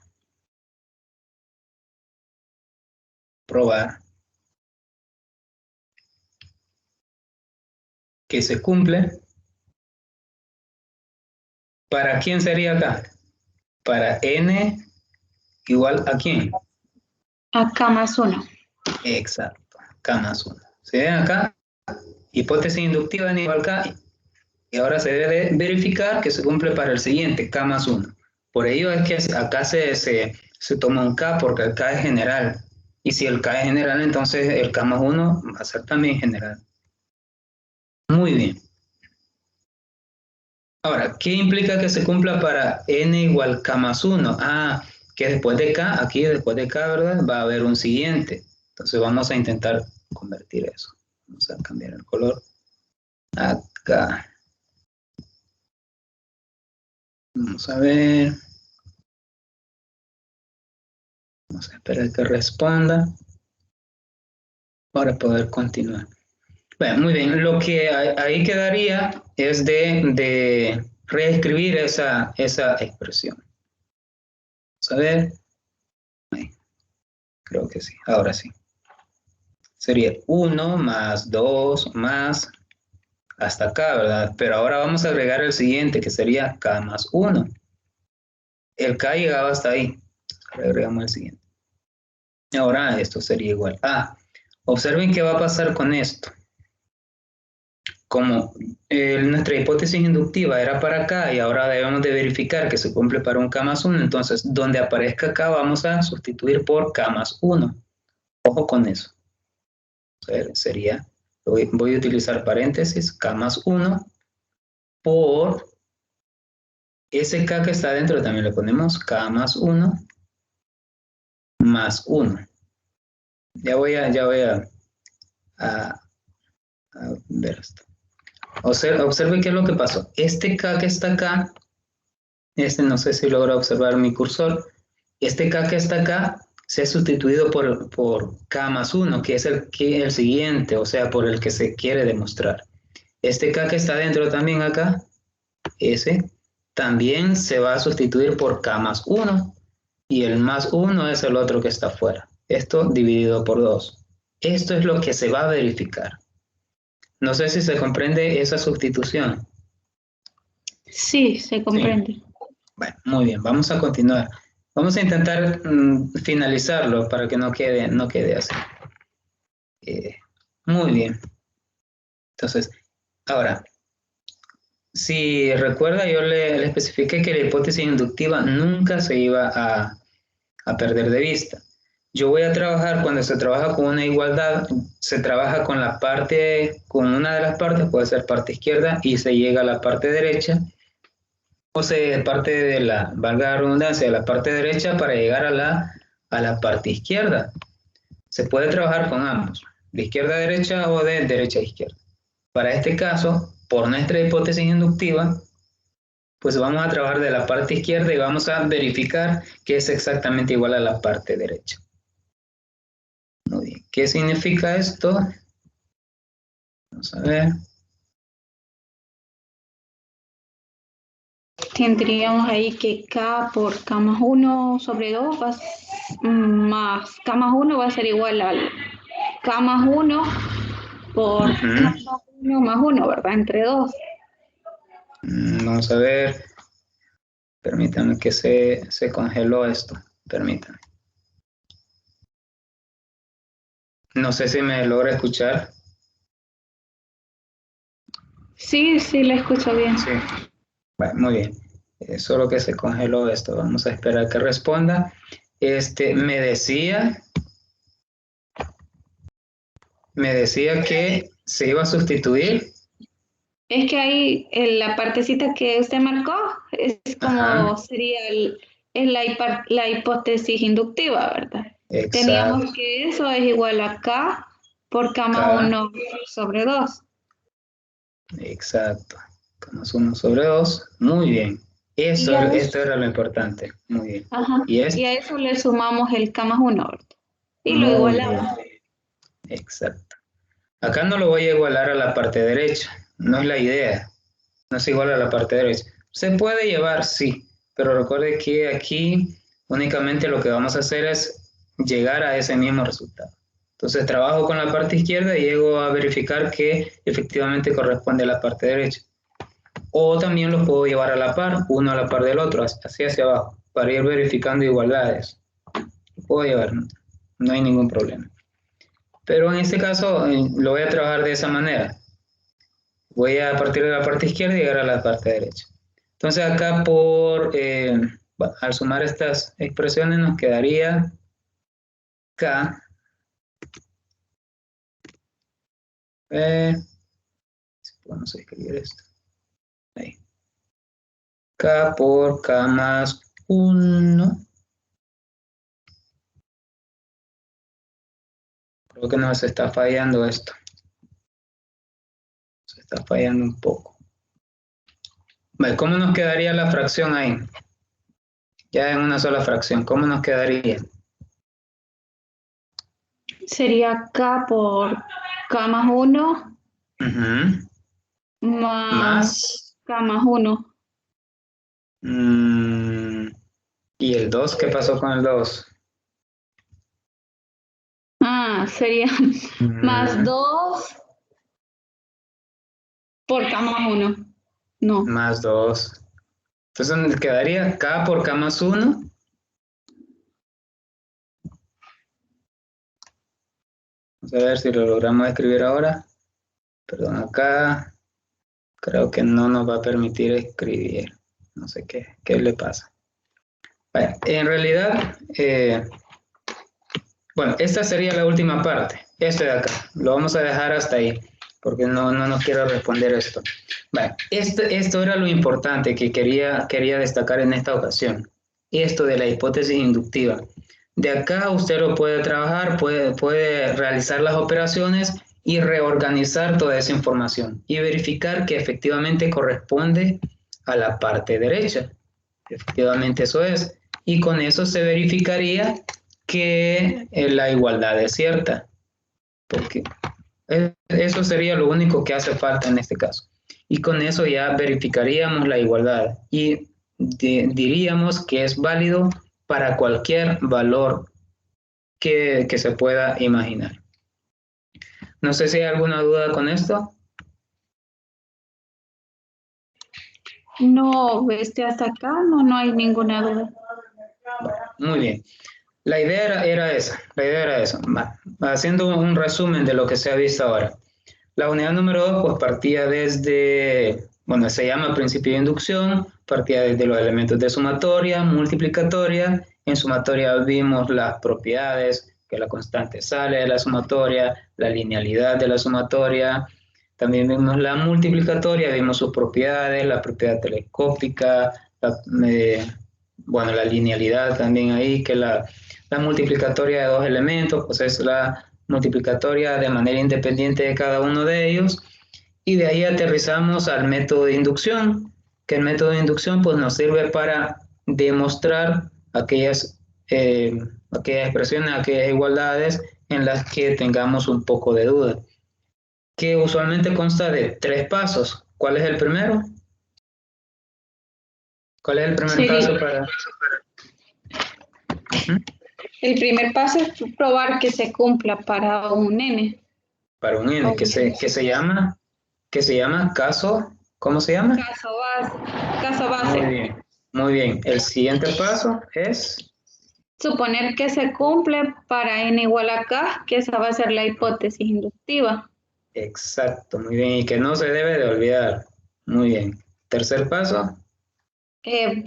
que se cumple. ¿Para quién sería acá? Para n igual a quién. A k más 1. Exacto, k más 1. ¿Se ven acá? Hipótesis inductiva n igual a k. Y ahora se debe verificar que se cumple para el siguiente, k más 1. Por ello es que acá se toma un k porque el k es general. Y si el k es general, entonces el k más 1 va a ser también general. Muy bien. Ahora, ¿qué implica que se cumpla para n igual k más 1? Ah, que después de k, aquí después de k, ¿verdad? Va a haber un siguiente. Entonces vamos a intentar convertir eso. Vamos a cambiar el color. Acá. Vamos a ver. Vamos a esperar que responda para poder continuar. Bueno, muy bien. Lo que ahí quedaría es de reescribir esa expresión. Vamos a ver. Ahí. Creo que sí. Ahora sí. Sería 1 más 2 más hasta acá, ¿verdad? Pero ahora vamos a agregar el siguiente, que sería k más 1. El k llegaba hasta ahí. Ahora agregamos el siguiente. Ahora esto sería igual a. Observen qué va a pasar con esto. Como nuestra hipótesis inductiva era para acá y ahora debemos de verificar que se cumple para un k más 1, entonces donde aparezca k vamos a sustituir por k más 1. Ojo con eso. Sería, voy a utilizar paréntesis, k más 1 por ese k que está dentro, también le ponemos k más 1 más 1. Ya voy a ver esto. Observe qué es lo que pasó. Este k que está acá, no sé si logra observar mi cursor, este k que está acá se ha sustituido por k más 1, que es el siguiente, o sea, por el que se quiere demostrar. Este k que está dentro también acá, ese, también se va a sustituir por k más 1, y el más 1 es el otro que está afuera. Esto dividido por 2. Esto es lo que se va a verificar. No sé si se comprende esa sustitución. Sí, se comprende. Sí. Bueno, muy bien, vamos a continuar. Vamos a intentar finalizarlo para que no quede así. Muy bien. Entonces, ahora, si recuerda, yo le especifiqué que la hipótesis inductiva nunca se iba a perder de vista. Yo voy a trabajar, cuando se trabaja con una igualdad, se trabaja con una de las partes, puede ser parte izquierda, y se llega a la parte derecha, o se parte de valga la redundancia, de la parte derecha para llegar a la parte izquierda. Se puede trabajar con ambos, de izquierda a derecha o de derecha a izquierda. Para este caso, por nuestra hipótesis inductiva, pues vamos a trabajar de la parte izquierda y vamos a verificar que es exactamente igual a la parte derecha. Muy bien. ¿Qué significa esto? Vamos a ver. Tendríamos ahí que k por k más 1 sobre 2 más k más 1 va a ser igual al k más 1 por k más 1 más 1, ¿verdad? Entre 2. Vamos a ver. Permítanme que se congeló esto. Permítanme. No sé si me logra escuchar. Sí, la escucho bien. Sí. Bueno, muy bien. Solo que se congeló esto. Vamos a esperar que responda. Me decía que se iba a sustituir. Es que ahí en la partecita que usted marcó es Ajá, como sería es la hipótesis inductiva, ¿verdad? exacto. Teníamos que eso es igual a K por K más K, 1 sobre 2. exacto. K más 1 sobre 2. Muy bien. Y a Esto eso, era lo importante. Muy bien. ajá, Y y esto, a eso le sumamos el K más 1, ¿verdad? Y lo muy bien. igualamos. Exacto. Acá no lo voy a igualar a la parte derecha. No es la idea. No es igual a la parte derecha. Se puede llevar, sí, pero recuerde que aquí únicamente lo que vamos a hacer es llegar a ese mismo resultado. Entonces trabajo con la parte izquierda y llego a verificar que efectivamente corresponde a la parte derecha. O también los puedo llevar a la par, uno a la par del otro, así hacia abajo, para ir verificando igualdades. Lo puedo llevar, no hay ningún problema. Pero en este caso lo voy a trabajar de esa manera. Voy a partir de la parte izquierda y llegar a la parte derecha. Entonces acá bueno, al sumar estas expresiones nos quedaría K, vamos a escribir esto, ahí. K por K más 1, creo que nos está fallando esto, se está fallando un poco. Vale, ¿cómo nos quedaría la fracción ahí? Ya en una sola fracción, ¿cómo nos quedaría? Sería K por K más 1 Uh-huh. Más, más K más 1. mm, ¿y el 2? ¿Qué pasó con el 2? Ah, sería más 2 por K más 1. No. Más 2. Entonces nos quedaría K por K más 1. Vamos a ver si lo logramos escribir ahora. Perdón, acá creo que no nos va a permitir escribir. No sé qué le pasa. Bueno, en realidad, bueno, esta sería la última parte. Este de acá. Lo vamos a dejar hasta ahí, porque no nos quiero responder esto. Bueno, esto era lo importante que quería destacar en esta ocasión. Esto de la hipótesis inductiva. De acá usted lo puede trabajar, puede realizar las operaciones y reorganizar toda esa información y verificar que efectivamente corresponde a la parte derecha. Efectivamente eso es. Y con eso se verificaría que la igualdad es cierta, porque eso sería lo único que hace falta en este caso. Y con eso ya verificaríamos la igualdad y diríamos que es válido para cualquier valor que se pueda imaginar. No sé si hay alguna duda con esto. No, hasta acá no hay ninguna duda. Bueno, muy bien. La idea era esa, la idea era eso. Haciendo un resumen de lo que se ha visto ahora. La unidad número 2 pues partía desde, bueno, se llama principio de inducción, partía desde los elementos de sumatoria, multiplicatoria. En sumatoria vimos las propiedades, que la constante sale de la sumatoria, la linealidad de la sumatoria. También vimos la multiplicatoria, vimos sus propiedades, la propiedad telescópica, bueno, la linealidad también ahí, que la multiplicatoria de dos elementos, pues es la multiplicatoria de manera independiente de cada uno de ellos, y de ahí aterrizamos al método de inducción, que el método de inducción pues nos sirve para demostrar aquellas expresiones, aquellas igualdades en las que tengamos un poco de duda, que usualmente consta de 3 pasos. ¿Cuál es el primero? ¿Cuál es el primer Sería, paso para...? el primer paso es probar que se cumpla para un n. Para un n, O que se llama caso, ¿cómo se llama? caso base. Caso Muy base. bien, muy bien. El siguiente paso es, Suponer que se cumple para n igual a k, que esa va a ser la hipótesis inductiva. exacto, muy bien, y que no se debe de olvidar. Muy bien. Tercer paso,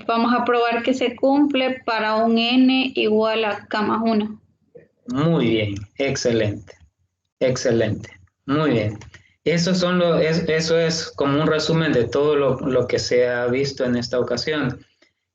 Vamos a probar que se cumple para un n igual a k más 1. muy bien, excelente, excelente, muy bien. Eso es como un resumen de todo lo que se ha visto en esta ocasión.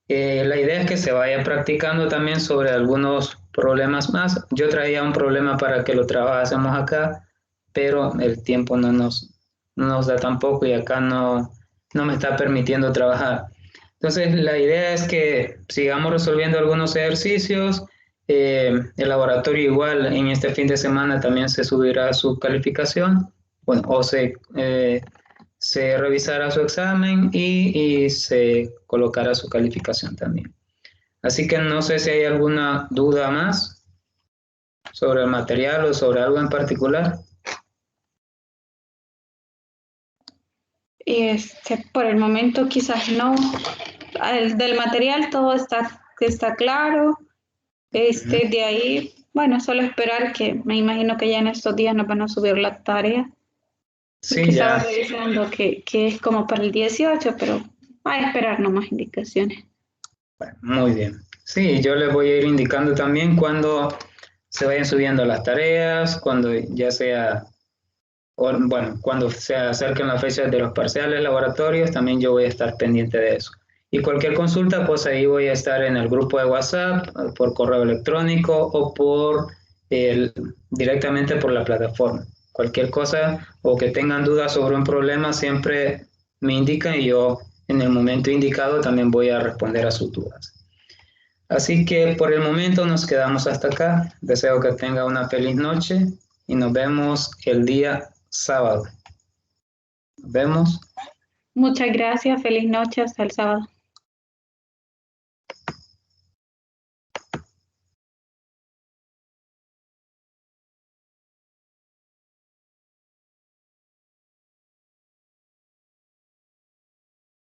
La idea es que se vaya practicando también sobre algunos problemas más. Yo traía un problema para que lo trabajásemos acá, pero el tiempo no nos da tampoco y acá no me está permitiendo trabajar. Entonces, la idea es que sigamos resolviendo algunos ejercicios. El laboratorio igual en este fin de semana también se subirá su calificación, bueno, se revisará su examen y se colocará su calificación también. Así que no sé si hay alguna duda más sobre el material o sobre algo en particular. Por el momento quizás no. Del material todo está claro. De ahí, bueno, solo esperar que me imagino que ya en estos días nos van a subir la tarea. Sí, Que estaba ya. revisando que es como para el 18, pero a esperar nomás indicaciones. Bueno, muy bien. Sí, yo les voy a ir indicando también cuando se vayan subiendo las tareas, cuando ya sea, bueno, cuando se acerquen las fechas de los parciales laboratorios, también yo voy a estar pendiente de eso. Y cualquier consulta, pues ahí voy a estar en el grupo de WhatsApp, por correo electrónico o directamente por la plataforma. Cualquier cosa o que tengan dudas sobre un problema, siempre me indican y yo en el momento indicado también voy a responder a sus dudas. Así que por el momento nos quedamos hasta acá. Deseo que tenga una feliz noche y nos vemos el día sábado. Nos vemos. Muchas gracias, feliz noche, hasta el sábado.